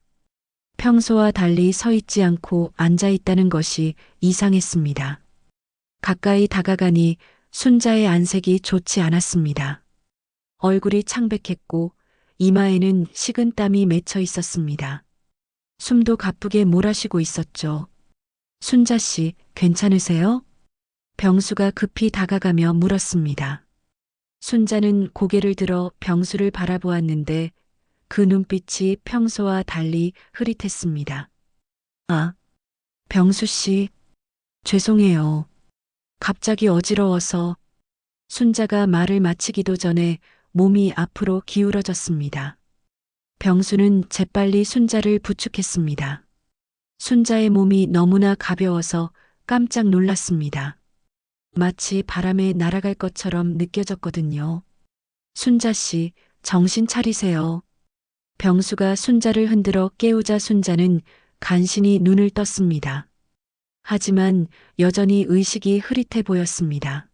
평소와 달리 서 있지 않고 앉아 있다는 것이 이상했습니다. 가까이 다가가니 순자의 안색이 좋지 않았습니다. 얼굴이 창백했고 이마에는 식은 땀이 맺혀 있었습니다. 숨도 가쁘게 몰아쉬고 있었죠. 순자 씨, 괜찮으세요? 병수가 급히 다가가며 물었습니다. 순자는 고개를 들어 병수를 바라보았는데 그 눈빛이 평소와 달리 흐릿했습니다. 아, 병수 씨, 죄송해요. 갑자기 어지러워서. 순자가 말을 마치기도 전에 몸이 앞으로 기울어졌습니다. 병수는 재빨리 순자를 부축했습니다. 순자의 몸이 너무나 가벼워서 깜짝 놀랐습니다. 마치 바람에 날아갈 것처럼 느껴졌거든요. 순자 씨, 정신 차리세요. 병수가 순자를 흔들어 깨우자 순자는 간신히 눈을 떴습니다. 하지만 여전히 의식이 흐릿해 보였습니다.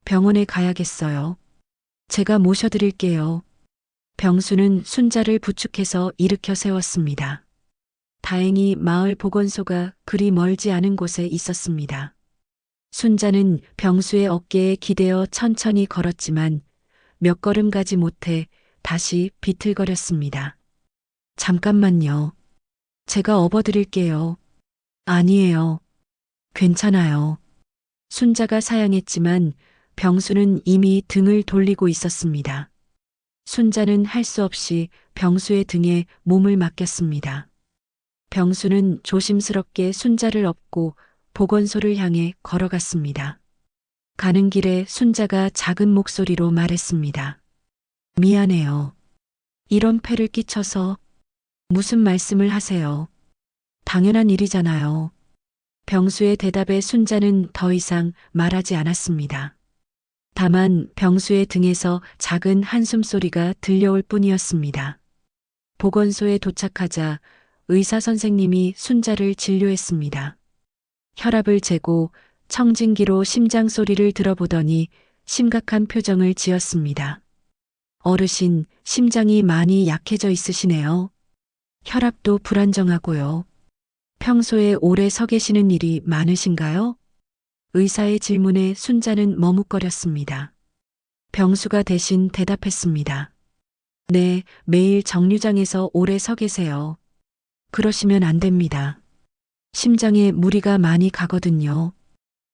병원에 가야겠어요. 제가 모셔드릴게요. 병수는 순자를 부축해서 일으켜 세웠습니다. 다행히 마을 보건소가 그리 멀지 않은 곳에 있었습니다. 순자는 병수의 어깨에 기대어 천천히 걸었지만 몇 걸음 가지 못해 다시 비틀거렸습니다. 잠깐만요. 제가 업어드릴게요. 아니에요. 괜찮아요. 순자가 사양했지만 병수는 이미 등을 돌리고 있었습니다. 순자는 할 수 없이 병수의 등에 몸을 맡겼습니다. 병수는 조심스럽게 순자를 업고 보건소를 향해 걸어갔습니다. 가는 길에 순자가 작은 목소리로 말했습니다. 미안해요. 이런 폐를 끼쳐서. 무슨 말씀을 하세요? 당연한 일이잖아요. 병수의 대답에 순자는 더 이상 말하지 않았습니다. 다만 병수의 등에서 작은 한숨 소리가 들려올 뿐이었습니다. 보건소에 도착하자 의사 선생님이 순자를 진료했습니다. 혈압을 재고 청진기로 심장 소리를 들어보더니 심각한 표정을 지었습니다. 어르신, 심장이 많이 약해져 있으시네요. 혈압도 불안정하고요. 평소에 오래 서 계시는 일이 많으신가요? 의사의 질문에 순자는 머뭇거렸습니다. 병수가 대신 대답했습니다. 네, 매일 정류장에서 오래 서 계세요. 그러시면 안 됩니다. 심장에 무리가 많이 가거든요.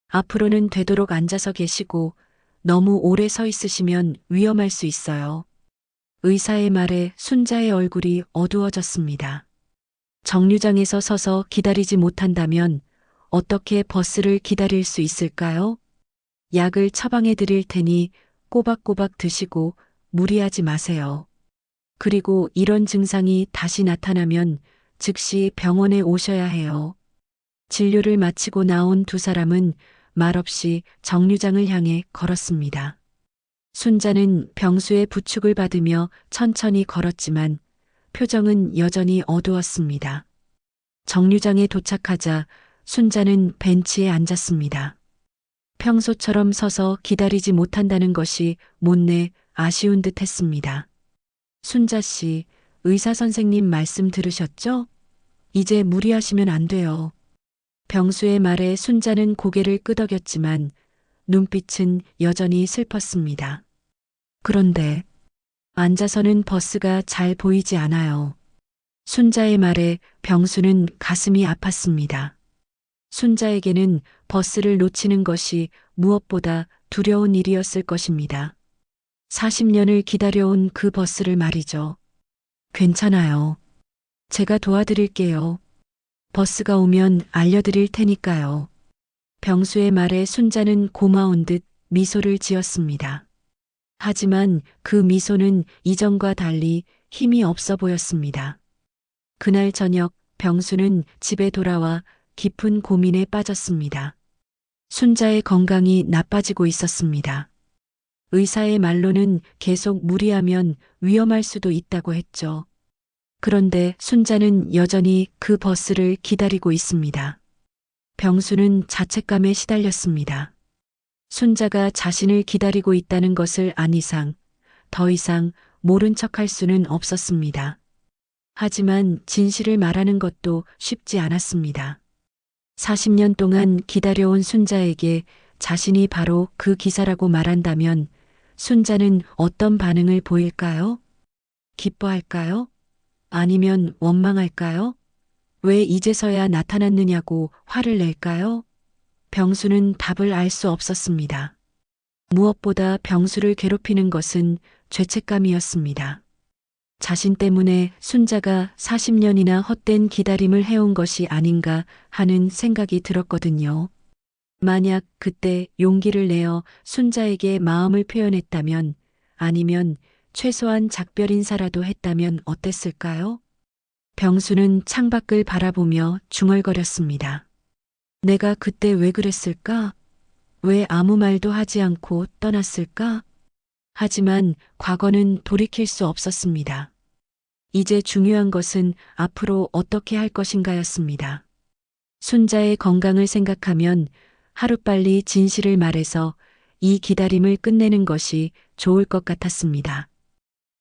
앞으로는 되도록 앉아서 계시고 너무 오래 서 있으시면 위험할 수 있어요. 의사의 말에 순자의 얼굴이 어두워졌습니다. 정류장에서 서서 기다리지 못한다면 어떻게 버스를 기다릴 수 있을까요? 약을 처방해 드릴 테니 꼬박꼬박 드시고 무리하지 마세요. 그리고 이런 증상이 다시 나타나면 즉시 병원에 오셔야 해요. 진료를 마치고 나온 두 사람은 말없이 정류장을 향해 걸었습니다. 순자는 병수의 부축을 받으며 천천히 걸었지만 표정은 여전히 어두웠습니다. 정류장에 도착하자 순자는 벤치에 앉았습니다. 평소처럼 서서 기다리지 못한다는 것이 못내 아쉬운 듯 했습니다. 순자 씨, 의사 선생님 말씀 들으셨죠? 이제 무리하시면 안 돼요. 병수의 말에 순자는 고개를 끄덕였지만 눈빛은 여전히 슬펐습니다. 그런데 앉아서는 버스가 잘 보이지 않아요. 순자의 말에 병수는 가슴이 아팠습니다. 순자에게는 버스를 놓치는 것이 무엇보다 두려운 일이었을 것입니다. 40년을 기다려온 그 버스를 말이죠. 괜찮아요. 제가 도와드릴게요. 버스가 오면 알려드릴 테니까요. 병수의 말에 순자는 고마운 듯 미소를 지었습니다. 하지만 그 미소는 이전과 달리 힘이 없어 보였습니다. 그날 저녁 병수는 집에 돌아와 깊은 고민에 빠졌습니다. 순자의 건강이 나빠지고 있었습니다. 의사의 말로는 계속 무리하면 위험할 수도 있다고 했죠. 그런데 순자는 여전히 그 버스를 기다리고 있습니다. 병수는 자책감에 시달렸습니다. 순자가 자신을 기다리고 있다는 것을 안 이상 더 이상 모른 척할 수는 없었습니다. 하지만 진실을 말하는 것도 쉽지 않았습니다. 40년 동안 기다려온 순자에게 자신이 바로 그 기사라고 말한다면 순자는 어떤 반응을 보일까요? 기뻐할까요? 아니면 원망할까요? 왜 이제서야 나타났느냐고 화를 낼까요? 병수는 답을 알 수 없었습니다. 무엇보다 병수를 괴롭히는 것은 죄책감이었습니다. 자신 때문에 순자가 40년이나 헛된 기다림을 해온 것이 아닌가 하는 생각이 들었거든요. 만약 그때 용기를 내어 순자에게 마음을 표현했다면, 아니면 최소한 작별 인사라도 했다면 어땠을까요? 병수는 창밖을 바라보며 중얼거렸습니다. 내가 그때 왜 그랬을까? 왜 아무 말도 하지 않고 떠났을까? 하지만 과거는 돌이킬 수 없었습니다. 이제 중요한 것은 앞으로 어떻게 할 것인가였습니다. 순자의 건강을 생각하면 하루빨리 진실을 말해서 이 기다림을 끝내는 것이 좋을 것 같았습니다.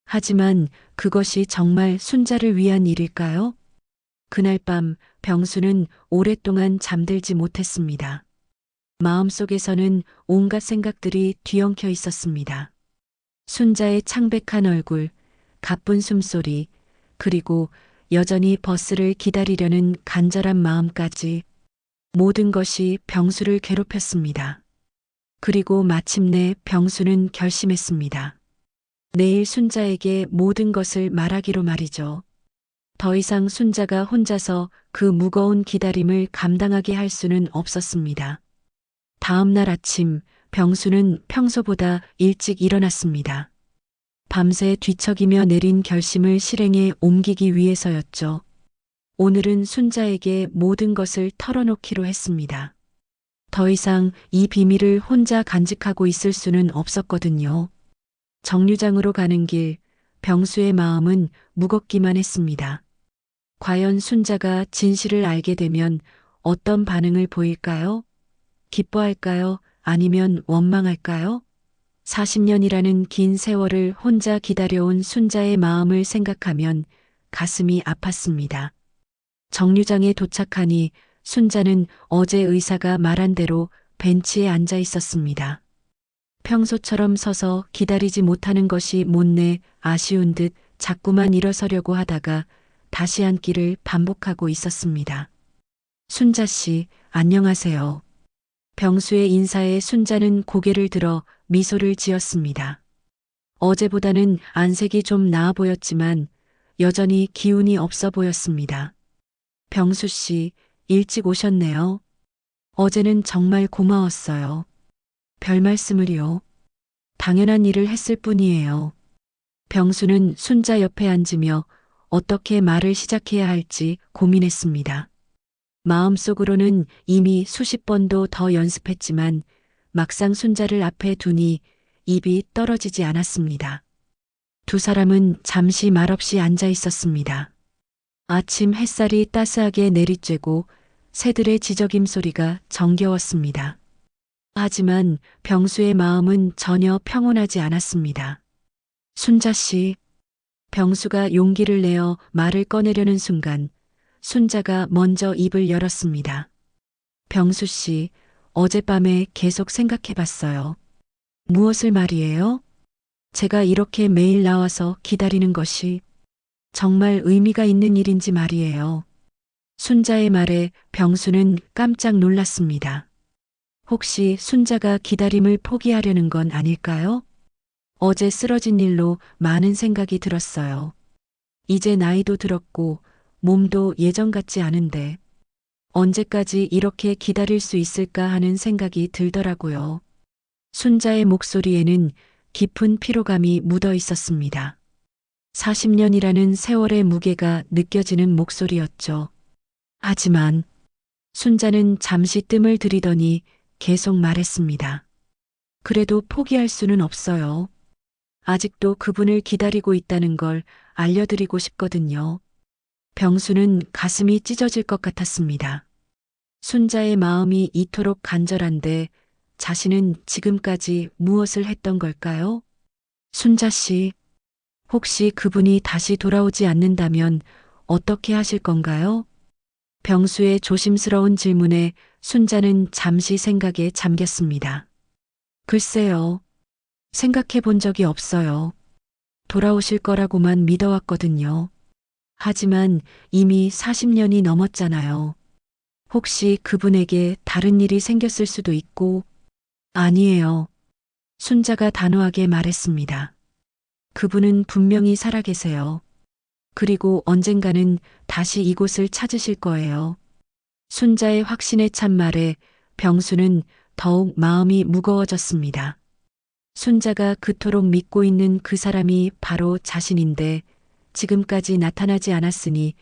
하지만 그것이 정말 순자를 위한 일일까요? 그날 밤 병수는 오랫동안 잠들지 못했습니다. 마음속에서는 온갖 생각들이 뒤엉켜 있었습니다. 순자의 창백한 얼굴, 가쁜 숨소리, 그리고 여전히 버스를 기다리려는 간절한 마음까지 모든 것이 병수를 괴롭혔습니다. 그리고 마침내 병수는 결심했습니다. 내일 순자에게 모든 것을 말하기로 말이죠. 더 이상 순자가 혼자서 그 무거운 기다림을 감당하게 할 수는 없었습니다. 다음 날 아침 병수는 평소보다 일찍 일어났습니다. 밤새 뒤척이며 내린 결심을 실행에 옮기기 위해서였죠. 오늘은 순자에게 모든 것을 털어놓기로 했습니다. 더 이상 이 비밀을 혼자 간직하고 있을 수는 없었거든요. 정류장으로 가는 길, 병수의 마음은 무겁기만 했습니다. 과연 순자가 진실을 알게 되면 어떤 반응을 보일까요? 기뻐할까요? 아니면 원망할까요? 40년이라는 긴 세월을 혼자 기다려온 순자의 마음을 생각하면 가슴이 아팠습니다. 정류장에 도착하니 순자는 어제 의사가 말한 대로 벤치에 앉아 있었습니다. 평소처럼 서서 기다리지 못하는 것이 못내 아쉬운 듯 자꾸만 일어서려고 하다가 다시 앉기를 반복하고 있었습니다. 순자 씨, 안녕하세요. 병수의 인사에 순자는 고개를 들어 미소를 지었습니다. 어제보다는 안색이 좀 나아 보였지만 여전히 기운이 없어 보였습니다. 병수 씨, 일찍 오셨네요. 어제는 정말 고마웠어요. 별 말씀을요. 당연한 일을 했을 뿐이에요. 병수는 순자 옆에 앉으며 어떻게 말을 시작해야 할지 고민했습니다. 마음속으로는 이미 수십 번도 더 연습했지만 막상 순자를 앞에 두니 입이 떨어지지 않았습니다. 두 사람은 잠시 말없이 앉아 있었습니다. 아침 햇살이 따스하게 내리쬐고 새들의 지저귐 소리가 정겨웠습니다. 하지만 병수의 마음은 전혀 평온하지 않았습니다. 순자 씨, 병수가 용기를 내어 말을 꺼내려는 순간 순자가 먼저 입을 열었습니다. 병수 씨, 어젯밤에 계속 생각해 봤어요. 무엇을 말이에요? 제가 이렇게 매일 나와서 기다리는 것이 정말 의미가 있는 일인지 말이에요. 순자의 말에 병수는 깜짝 놀랐습니다. 혹시 순자가 기다림을 포기하려는 건 아닐까요? 어제 쓰러진 일로 많은 생각이 들었어요. 이제 나이도 들었고 몸도 예전 같지 않은데 언제까지 이렇게 기다릴 수 있을까 하는 생각이 들더라고요. 순자의 목소리에는 깊은 피로감이 묻어 있었습니다. 40년이라는 세월의 무게가 느껴지는 목소리였죠. 하지만 순자는 잠시 뜸을 들이더니 계속 말했습니다. 그래도 포기할 수는 없어요. 아직도 그분을 기다리고 있다는 걸 알려드리고 싶거든요. 병수는 가슴이 찢어질 것 같았습니다. 순자의 마음이 이토록 간절한데 자신은 지금까지 무엇을 했던 걸까요? 순자 씨, 혹시 그분이 다시 돌아오지 않는다면 어떻게 하실 건가요? 병수의 조심스러운 질문에 순자는 잠시 생각에 잠겼습니다. 글쎄요. 생각해 본 적이 없어요. 돌아오실 거라고만 믿어왔거든요. 하지만 이미 40년이 넘었잖아요. 혹시 그분에게 다른 일이 생겼을 수도 있고, 아니에요. 순자가 단호하게 말했습니다. 그분은 분명히 살아계세요. 그리고 언젠가는 다시 이곳을 찾으실 거예요. 순자의 확신에 찬 말에 병수는 더욱 마음이 무거워졌습니다. 순자가 그토록 믿고 있는 그 사람이 바로 자신인데 지금까지 나타나지 않았으니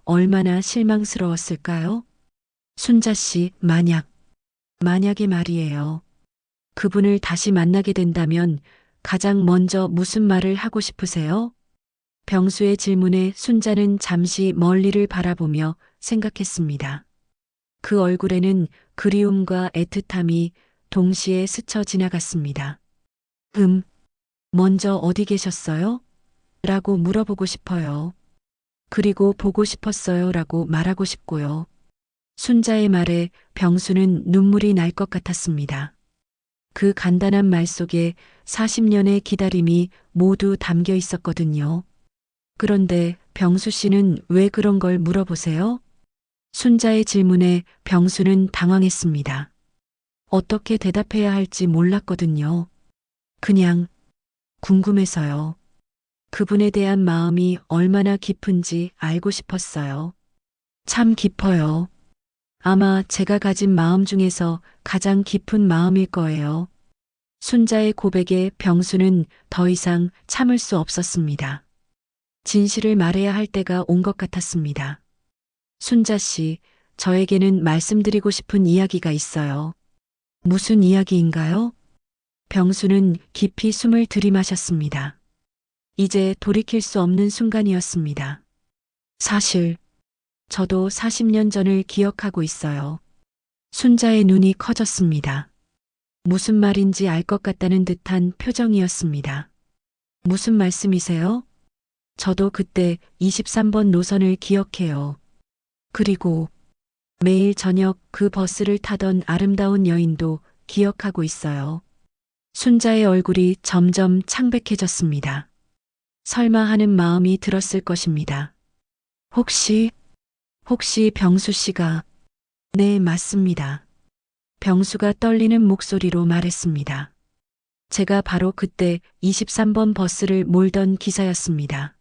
얼마나 실망스러웠을까요? 순자 씨, 만약에 말이에요. 그분을 다시 만나게 된다면 가장 먼저 무슨 말을 하고 싶으세요? 병수의 질문에 순자는 잠시 멀리를 바라보며 생각했습니다. 그 얼굴에는 그리움과 애틋함이 동시에 스쳐 지나갔습니다. 먼저 어디 계셨어요? 라고 물어보고 싶어요. 그리고 보고 싶었어요. 라고 말하고 싶고요. 순자의 말에 병수는 눈물이 날 것 같았습니다. 그 간단한 말 속에 40년의 기다림이 모두 담겨 있었거든요. 그런데 병수 씨는 왜 그런 걸 물어보세요? 순자의 질문에 병수는 당황했습니다. 어떻게 대답해야 할지 몰랐거든요. 그냥 궁금해서요. 그분에 대한 마음이 얼마나 깊은지 알고 싶었어요. 참 깊어요. 아마 제가 가진 마음 중에서 가장 깊은 마음일 거예요. 순자의 고백에 병수는 더 이상 참을 수 없었습니다. 진실을 말해야 할 때가 온 것 같았습니다. 순자 씨, 저에게는 말씀드리고 싶은 이야기가 있어요. 무슨 이야기인가요? 병수는 깊이 숨을 들이마셨습니다. 이제 돌이킬 수 없는 순간이었습니다. 사실, 저도 40년 전을 기억하고 있어요. 순자의 눈이 커졌습니다. 무슨 말인지 알 것 같다는 듯한 표정이었습니다. 무슨 말씀이세요? 저도 그때 23번 노선을 기억해요. 그리고 매일 저녁 그 버스를 타던 아름다운 여인도 기억하고 있어요. 순자의 얼굴이 점점 창백해졌습니다. 설마 하는 마음이 들었을 것입니다. 혹시 병수 씨가, 네, 맞습니다. 병수가 떨리는 목소리로 말했습니다. 제가 바로 그때 23번 버스를 몰던 기사였습니다.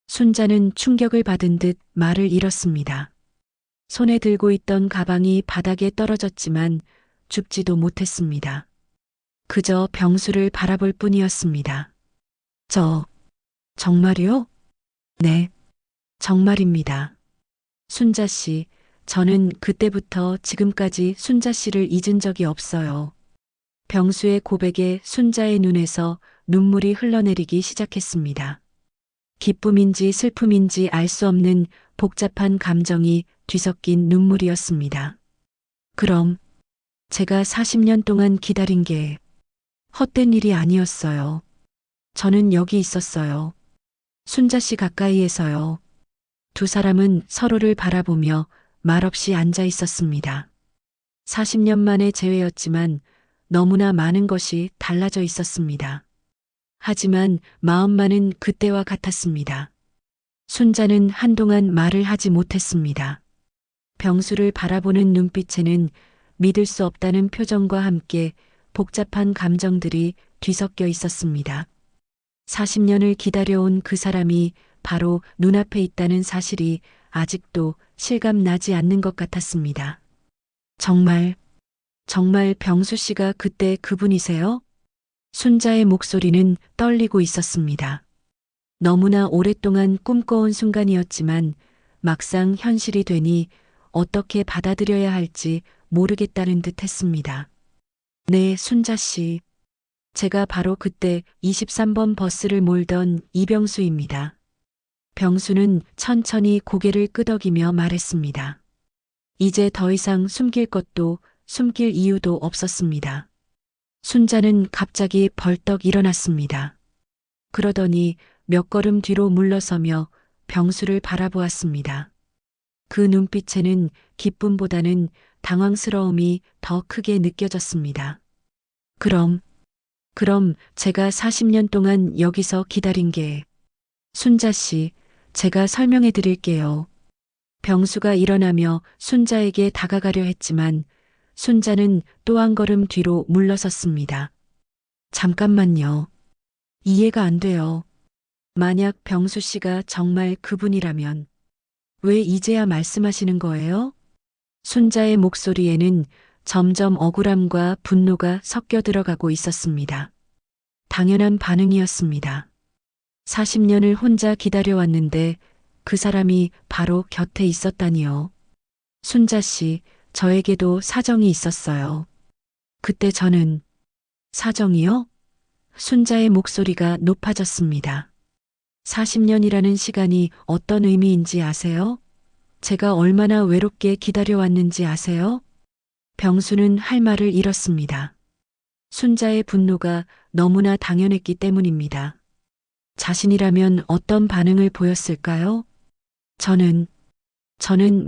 순자는 충격을 받은 듯 말을 잃었습니다. 손에 들고 있던 가방이 바닥에 떨어졌지만 죽지도 못했습니다. 그저 병수를 바라볼 뿐이었습니다. 정말이요? 네, 정말입니다. 순자 씨, 저는 그때부터 지금까지 순자 씨를 잊은 적이 없어요. 병수의 고백에 순자의 눈에서 눈물이 흘러내리기 시작했습니다. 기쁨인지 슬픔인지 알 수 없는 복잡한 감정이 뒤섞인 눈물이었습니다. 그럼 제가 40년 동안 기다린 게 헛된 일이 아니었어요. 저는 여기 있었어요. 순자 씨 가까이에서요. 두 사람은 서로를 바라보며 말없이 앉아 있었습니다. 40년 만의 재회였지만 너무나 많은 것이 달라져 있었습니다. 하지만 마음만은 그때와 같았습니다. 순자는 한동안 말을 하지 못했습니다. 병수를 바라보는 눈빛에는 믿을 수 없다는 표정과 함께 복잡한 감정들이 뒤섞여 있었습니다. 40년을 기다려온 그 사람이 바로 눈앞에 있다는 사실이 아직도 실감나지 않는 것 같았습니다. 정말 병수 씨가 그때 그분이세요? 순자의 목소리는 떨리고 있었습니다. 너무나 오랫동안 꿈꿔온 순간이었지만 막상 현실이 되니 어떻게 받아들여야 할지 모르겠다는 듯 했습니다. 네, 순자 씨. 제가 바로 그때 23번 버스를 몰던 이병수입니다. 병수는 천천히 고개를 끄덕이며 말했습니다. 이제 더 이상 숨길 것도 숨길 이유도 없었습니다. 순자는 갑자기 벌떡 일어났습니다. 그러더니 몇 걸음 뒤로 물러서며 병수를 바라보았습니다. 그 눈빛에는 기쁨보다는 당황스러움이 더 크게 느껴졌습니다. 그럼 제가 40년 동안 여기서 기다린 게, 순자 씨, 제가 설명해 드릴게요. 병수가 일어나며 순자에게 다가가려 했지만 순자는 또 한 걸음 뒤로 물러섰습니다. 잠깐만요. 이해가 안 돼요. 만약 병수 씨가 정말 그분이라면 왜 이제야 말씀하시는 거예요? 순자의 목소리에는 점점 억울함과 분노가 섞여 들어가고 있었습니다. 당연한 반응이었습니다. 40년을 혼자 기다려왔는데 그 사람이 바로 곁에 있었다니요. 순자 씨, 저에게도 사정이 있었어요. 그때 저는, 사정이요? 순자의 목소리가 높아졌습니다. 40년이라는 시간이 어떤 의미인지 아세요? 제가 얼마나 외롭게 기다려왔는지 아세요? 병수는 할 말을 잃었습니다. 순자의 분노가 너무나 당연했기 때문입니다. 자신이라면 어떤 반응을 보였을까요? 저는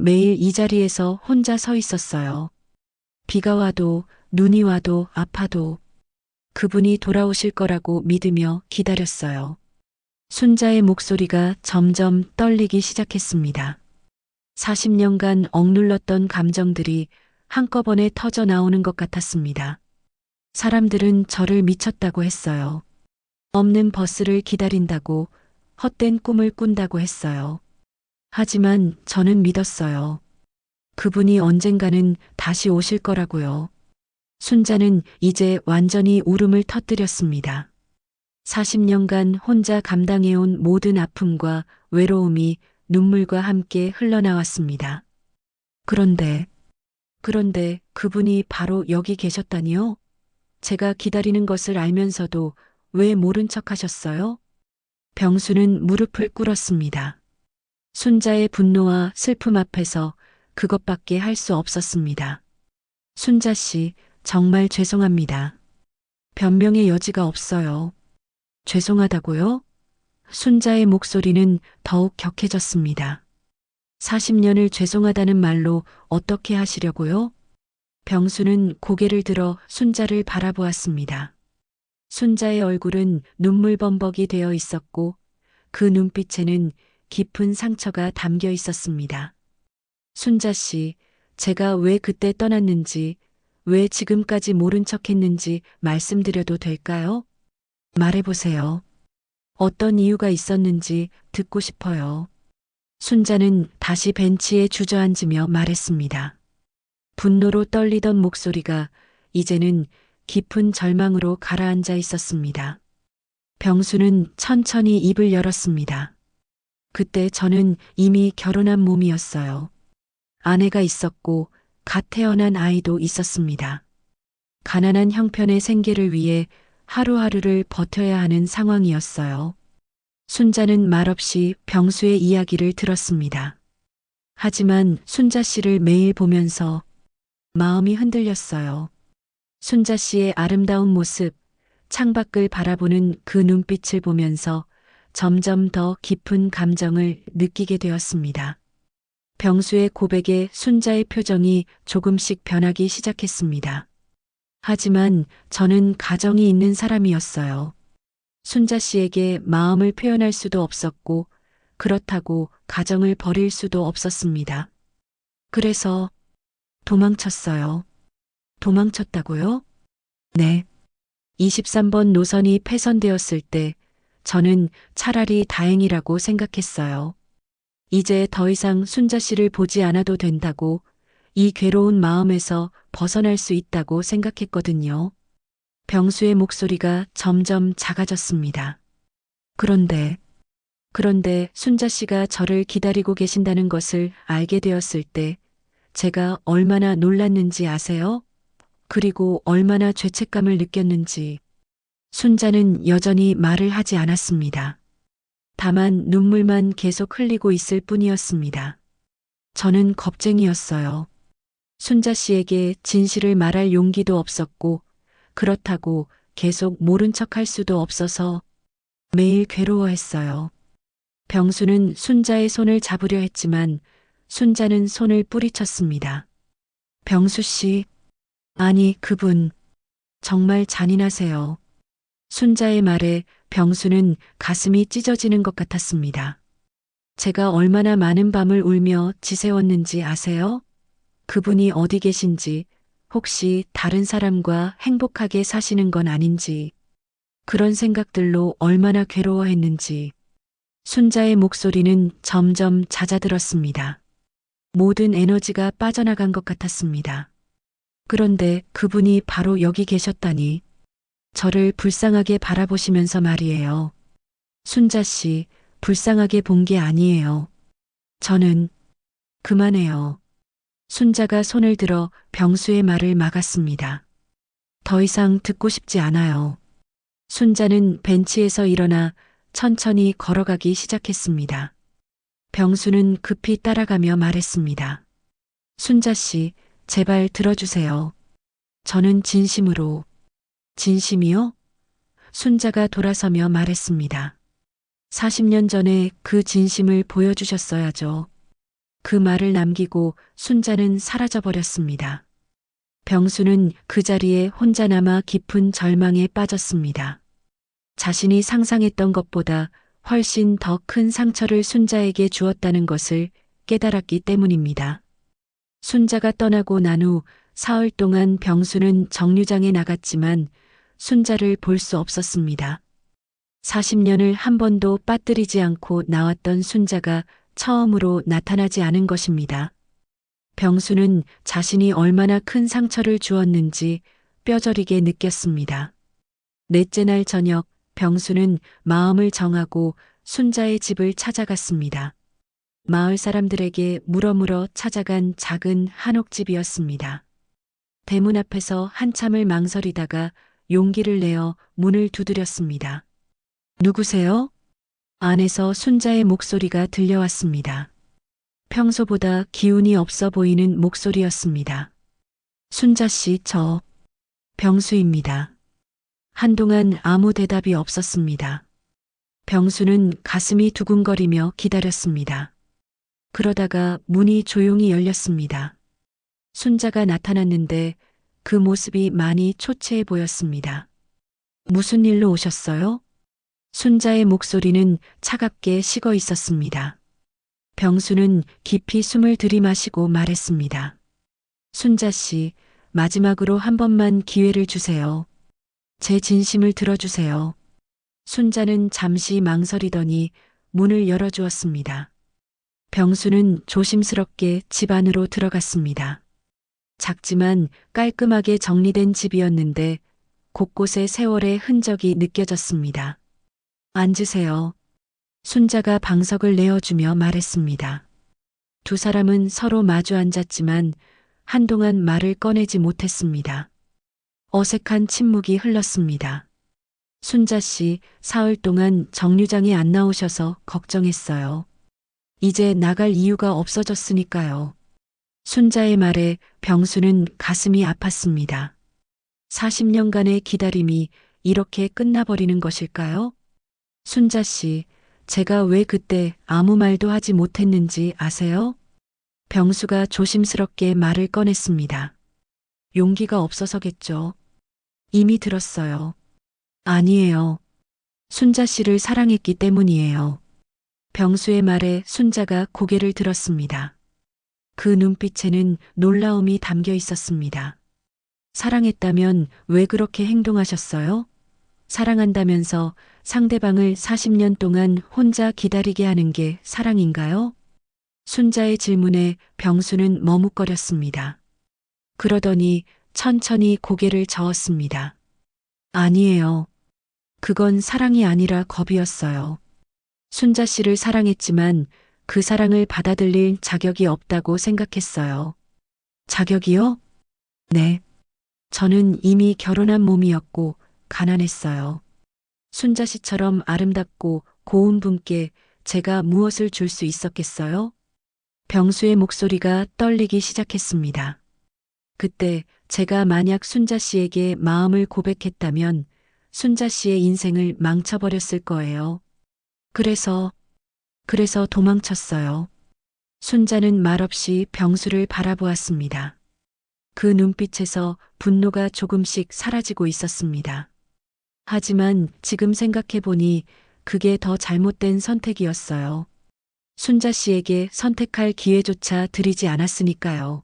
매일 이 자리에서 혼자 서 있었어요. 비가 와도 눈이 와도 아파도 그분이 돌아오실 거라고 믿으며 기다렸어요. 순자의 목소리가 점점 떨리기 시작했습니다. 40년간 억눌렀던 감정들이 한꺼번에 터져 나오는 것 같았습니다. 사람들은 저를 미쳤다고 했어요. 없는 버스를 기다린다고, 헛된 꿈을 꾼다고 했어요. 하지만 저는 믿었어요. 그분이 언젠가는 다시 오실 거라고요. 순자는 이제 완전히 울음을 터뜨렸습니다. 40년간 혼자 감당해온 모든 아픔과 외로움이 눈물과 함께 흘러나왔습니다. 그런데 그런데 그분이 바로 여기 계셨다니요? 제가 기다리는 것을 알면서도 왜 모른 척 하셨어요? 병수는 무릎을 꿇었습니다. 순자의 분노와 슬픔 앞에서 그것밖에 할 수 없었습니다. 순자 씨, 정말 죄송합니다. 변명의 여지가 없어요. 죄송하다고요? 순자의 목소리는 더욱 격해졌습니다. 40년을 죄송하다는 말로 어떻게 하시려고요? 병수는 고개를 들어 순자를 바라보았습니다. 순자의 얼굴은 눈물범벅이 되어 있었고 그 눈빛에는 깊은 상처가 담겨 있었습니다. 순자 씨, 제가 왜 그때 떠났는지, 왜 지금까지 모른 척 했는지 말씀드려도 될까요? 말해보세요. 어떤 이유가 있었는지 듣고 싶어요. 순자는 다시 벤치에 주저앉으며 말했습니다. 분노로 떨리던 목소리가 이제는 깊은 절망으로 가라앉아 있었습니다. 병수는 천천히 입을 열었습니다. 그때 저는 이미 결혼한 몸이었어요. 아내가 있었고 갓 태어난 아이도 있었습니다. 가난한 형편의 생계를 위해 하루하루를 버텨야 하는 상황이었어요. 순자는 말없이 병수의 이야기를 들었습니다. 하지만 순자 씨를 매일 보면서 마음이 흔들렸어요. 순자 씨의 아름다운 모습, 창밖을 바라보는 그 눈빛을 보면서 점점 더 깊은 감정을 느끼게 되었습니다. 병수의 고백에 순자의 표정이 조금씩 변하기 시작했습니다. 하지만 저는 가정이 있는 사람이었어요. 순자 씨에게 마음을 표현할 수도 없었고, 그렇다고 가정을 버릴 수도 없었습니다. 그래서 도망쳤어요. 도망쳤다고요? 네. 23번 노선이 폐선되었을 때 저는 차라리 다행이라고 생각했어요. 이제 더 이상 순자 씨를 보지 않아도 된다고, 이 괴로운 마음에서 벗어날 수 있다고 생각했거든요. 병수의 목소리가 점점 작아졌습니다. 그런데 순자 씨가 저를 기다리고 계신다는 것을 알게 되었을 때 제가 얼마나 놀랐는지 아세요? 그리고 얼마나 죄책감을 느꼈는지. 순자는 여전히 말을 하지 않았습니다. 다만 눈물만 계속 흘리고 있을 뿐이었습니다. 저는 겁쟁이였어요. 순자 씨에게 진실을 말할 용기도 없었고, 그렇다고 계속 모른 척 할 수도 없어서 매일 괴로워했어요. 병수는 순자의 손을 잡으려 했지만 순자는 손을 뿌리쳤습니다. 병수 씨, 아니 그분, 정말 잔인하세요. 순자의 말에 병수는 가슴이 찢어지는 것 같았습니다. 제가 얼마나 많은 밤을 울며 지새웠는지 아세요? 그분이 어디 계신지, 혹시 다른 사람과 행복하게 사시는 건 아닌지, 그런 생각들로 얼마나 괴로워했는지. 순자의 목소리는 점점 잦아들었습니다. 모든 에너지가 빠져나간 것 같았습니다. 그런데 그분이 바로 여기 계셨다니. 저를 불쌍하게 바라보시면서 말이에요. 순자 씨, 불쌍하게 본 게 아니에요. 저는 그만해요. 순자가 손을 들어 병수의 말을 막았습니다. 더 이상 듣고 싶지 않아요. 순자는 벤치에서 일어나 천천히 걸어가기 시작했습니다. 병수는 급히 따라가며 말했습니다. 순자 씨, 제발 들어주세요. 저는 진심으로. 진심이요? 순자가 돌아서며 말했습니다. 40년 전에 그 진심을 보여주셨어야죠. 그 말을 남기고 순자는 사라져버렸습니다. 병수는 그 자리에 혼자 남아 깊은 절망에 빠졌습니다. 자신이 상상했던 것보다 훨씬 더 큰 상처를 순자에게 주었다는 것을 깨달았기 때문입니다. 순자가 떠나고 난 후 사흘 동안 병수는 정류장에 나갔지만 순자를 볼 수 없었습니다. 40년을 한 번도 빠뜨리지 않고 나왔던 순자가 처음으로 나타나지 않은 것입니다. 병수는 자신이 얼마나 큰 상처를 주었는지 뼈저리게 느꼈습니다. 넷째 날 저녁, 병수는 마음을 정하고 순자의 집을 찾아갔습니다. 마을 사람들에게 물어물어 찾아간 작은 한옥집이었습니다. 대문 앞에서 한참을 망설이다가 용기를 내어 문을 두드렸습니다. 누구세요? 안에서 순자의 목소리가 들려왔습니다. 평소보다 기운이 없어 보이는 목소리였습니다. 순자 씨, 저 병수입니다. 한동안 아무 대답이 없었습니다. 병수는 가슴이 두근거리며 기다렸습니다. 그러다가 문이 조용히 열렸습니다. 순자가 나타났는데 그 모습이 많이 초췌해 보였습니다. 무슨 일로 오셨어요? 순자의 목소리는 차갑게 식어 있었습니다. 병수는 깊이 숨을 들이마시고 말했습니다. 순자 씨, 마지막으로 한 번만 기회를 주세요. 제 진심을 들어주세요. 순자는 잠시 망설이더니 문을 열어주었습니다. 병수는 조심스럽게 집 안으로 들어갔습니다. 작지만 깔끔하게 정리된 집이었는데 곳곳에 세월의 흔적이 느껴졌습니다. 앉으세요. 순자가 방석을 내어주며 말했습니다. 두 사람은 서로 마주 앉았지만 한동안 말을 꺼내지 못했습니다. 어색한 침묵이 흘렀습니다. 순자 씨, 사흘 동안 정류장에 안 나오셔서 걱정했어요. 이제 나갈 이유가 없어졌으니까요. 순자의 말에 병수는 가슴이 아팠습니다. 40년간의 기다림이 이렇게 끝나버리는 것일까요? 순자 씨, 제가 왜 그때 아무 말도 하지 못했는지 아세요? 병수가 조심스럽게 말을 꺼냈습니다. 용기가 없어서겠죠. 이미 들었어요. 아니에요. 순자 씨를 사랑했기 때문이에요. 병수의 말에 순자가 고개를 들었습니다. 그 눈빛에는 놀라움이 담겨 있었습니다. 사랑했다면 왜 그렇게 행동하셨어요? 사랑한다면서 상대방을 40년 동안 혼자 기다리게 하는 게 사랑인가요? 순자의 질문에 병수는 머뭇거렸습니다. 그러더니 천천히 고개를 저었습니다. 아니에요. 그건 사랑이 아니라 겁이었어요. 순자 씨를 사랑했지만 그 사랑을 받아들일 자격이 없다고 생각했어요. 자격이요? 네. 저는 이미 결혼한 몸이었고 가난했어요. 순자 씨처럼 아름답고 고운 분께 제가 무엇을 줄 수 있었겠어요? 병수의 목소리가 떨리기 시작했습니다. 그때 제가 만약 순자 씨에게 마음을 고백했다면 순자 씨의 인생을 망쳐버렸을 거예요. 그래서 도망쳤어요. 순자는 말없이 병수를 바라보았습니다. 그 눈빛에서 분노가 조금씩 사라지고 있었습니다. 하지만 지금 생각해보니 그게 더 잘못된 선택이었어요. 순자 씨에게 선택할 기회조차 드리지 않았으니까요.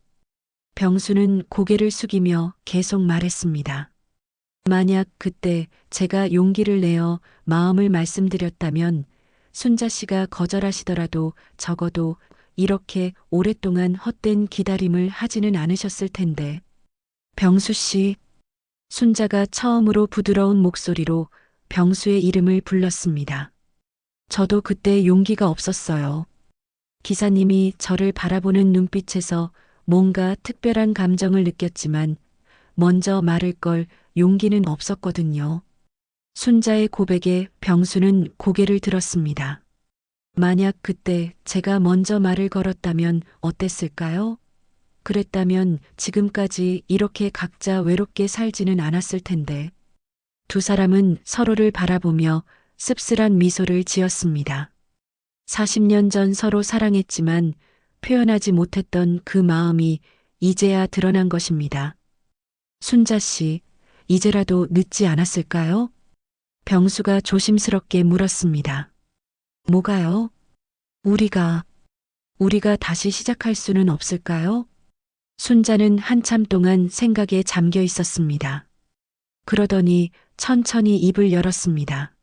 병수는 고개를 숙이며 계속 말했습니다. 만약 그때 제가 용기를 내어 마음을 말씀드렸다면 순자 씨가 거절하시더라도 적어도 이렇게 오랫동안 헛된 기다림을 하지는 않으셨을 텐데. 병수 씨, 순자가 처음으로 부드러운 목소리로 병수의 이름을 불렀습니다. 저도 그때 용기가 없었어요. 기사님이 저를 바라보는 눈빛에서 뭔가 특별한 감정을 느꼈지만 먼저 말할 걸 용기는 없었거든요. 순자의 고백에 병수는 고개를 들었습니다. 만약 그때 제가 먼저 말을 걸었다면 어땠을까요? 그랬다면 지금까지 이렇게 각자 외롭게 살지는 않았을 텐데. 두 사람은 서로를 바라보며 씁쓸한 미소를 지었습니다. 40년 전 서로 사랑했지만 표현하지 못했던 그 마음이 이제야 드러난 것입니다. 순자 씨, 이제라도 늦지 않았을까요? 병수가 조심스럽게 물었습니다. 뭐가요? 우리가 다시 시작할 수는 없을까요? 순자는 한참 동안 생각에 잠겨 있었습니다. 그러더니 천천히 입을 열었습니다.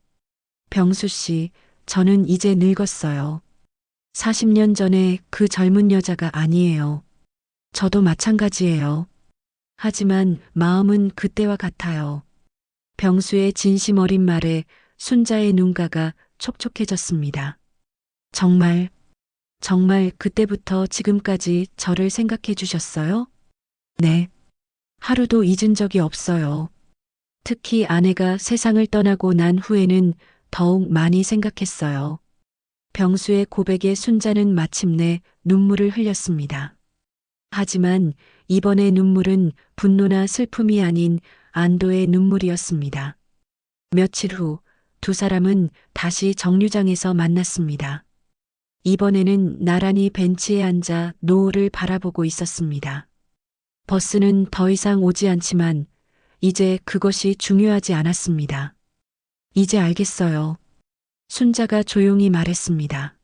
병수 씨, 저는 이제 늙었어요. 40년 전에 그 젊은 여자가 아니에요. 저도 마찬가지예요. 하지만 마음은 그때와 같아요. 병수의 진심 어린 말에 순자의 눈가가 촉촉해졌습니다. 정말 정말 그때부터 지금까지 저를 생각해 주셨어요? 네. 하루도 잊은 적이 없어요. 특히 아내가 세상을 떠나고 난 후에는 더욱 많이 생각했어요. 병수의 고백에 순자는 마침내 눈물을 흘렸습니다. 하지만 이번의 눈물은 분노나 슬픔이 아닌 안도의 눈물이었습니다. 며칠 후 두 사람은 다시 정류장에서 만났습니다. 이번에는 나란히 벤치에 앉아 노을을 바라보고 있었습니다. 버스는 더 이상 오지 않지만 이제 그것이 중요하지 않았습니다. 이제 알겠어요. 순자가 조용히 말했습니다.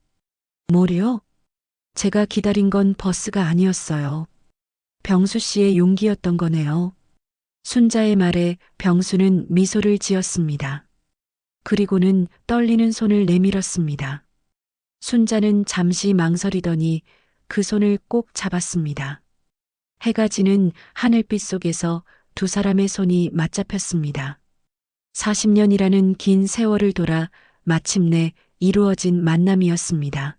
뭐래요? 제가 기다린 건 버스가 아니었어요. 병수 씨의 용기였던 거네요. 순자의 말에 병수는 미소를 지었습니다. 그리고는 떨리는 손을 내밀었습니다. 순자는 잠시 망설이더니 그 손을 꼭 잡았습니다. 해가 지는 하늘빛 속에서 두 사람의 손이 맞잡혔습니다. 40년이라는 긴 세월을 돌아 마침내 이루어진 만남이었습니다.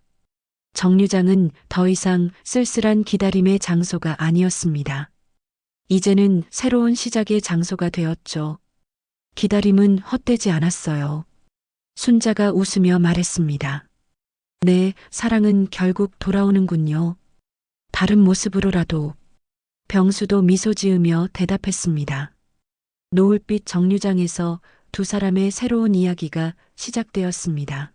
정류장은 더 이상 쓸쓸한 기다림의 장소가 아니었습니다. 이제는 새로운 시작의 장소가 되었죠. 기다림은 헛되지 않았어요. 순자가 웃으며 말했습니다. 네, 사랑은 결국 돌아오는군요. 다른 모습으로라도. 병수도 미소 지으며 대답했습니다. 노을빛 정류장에서 두 사람의 새로운 이야기가 시작되었습니다.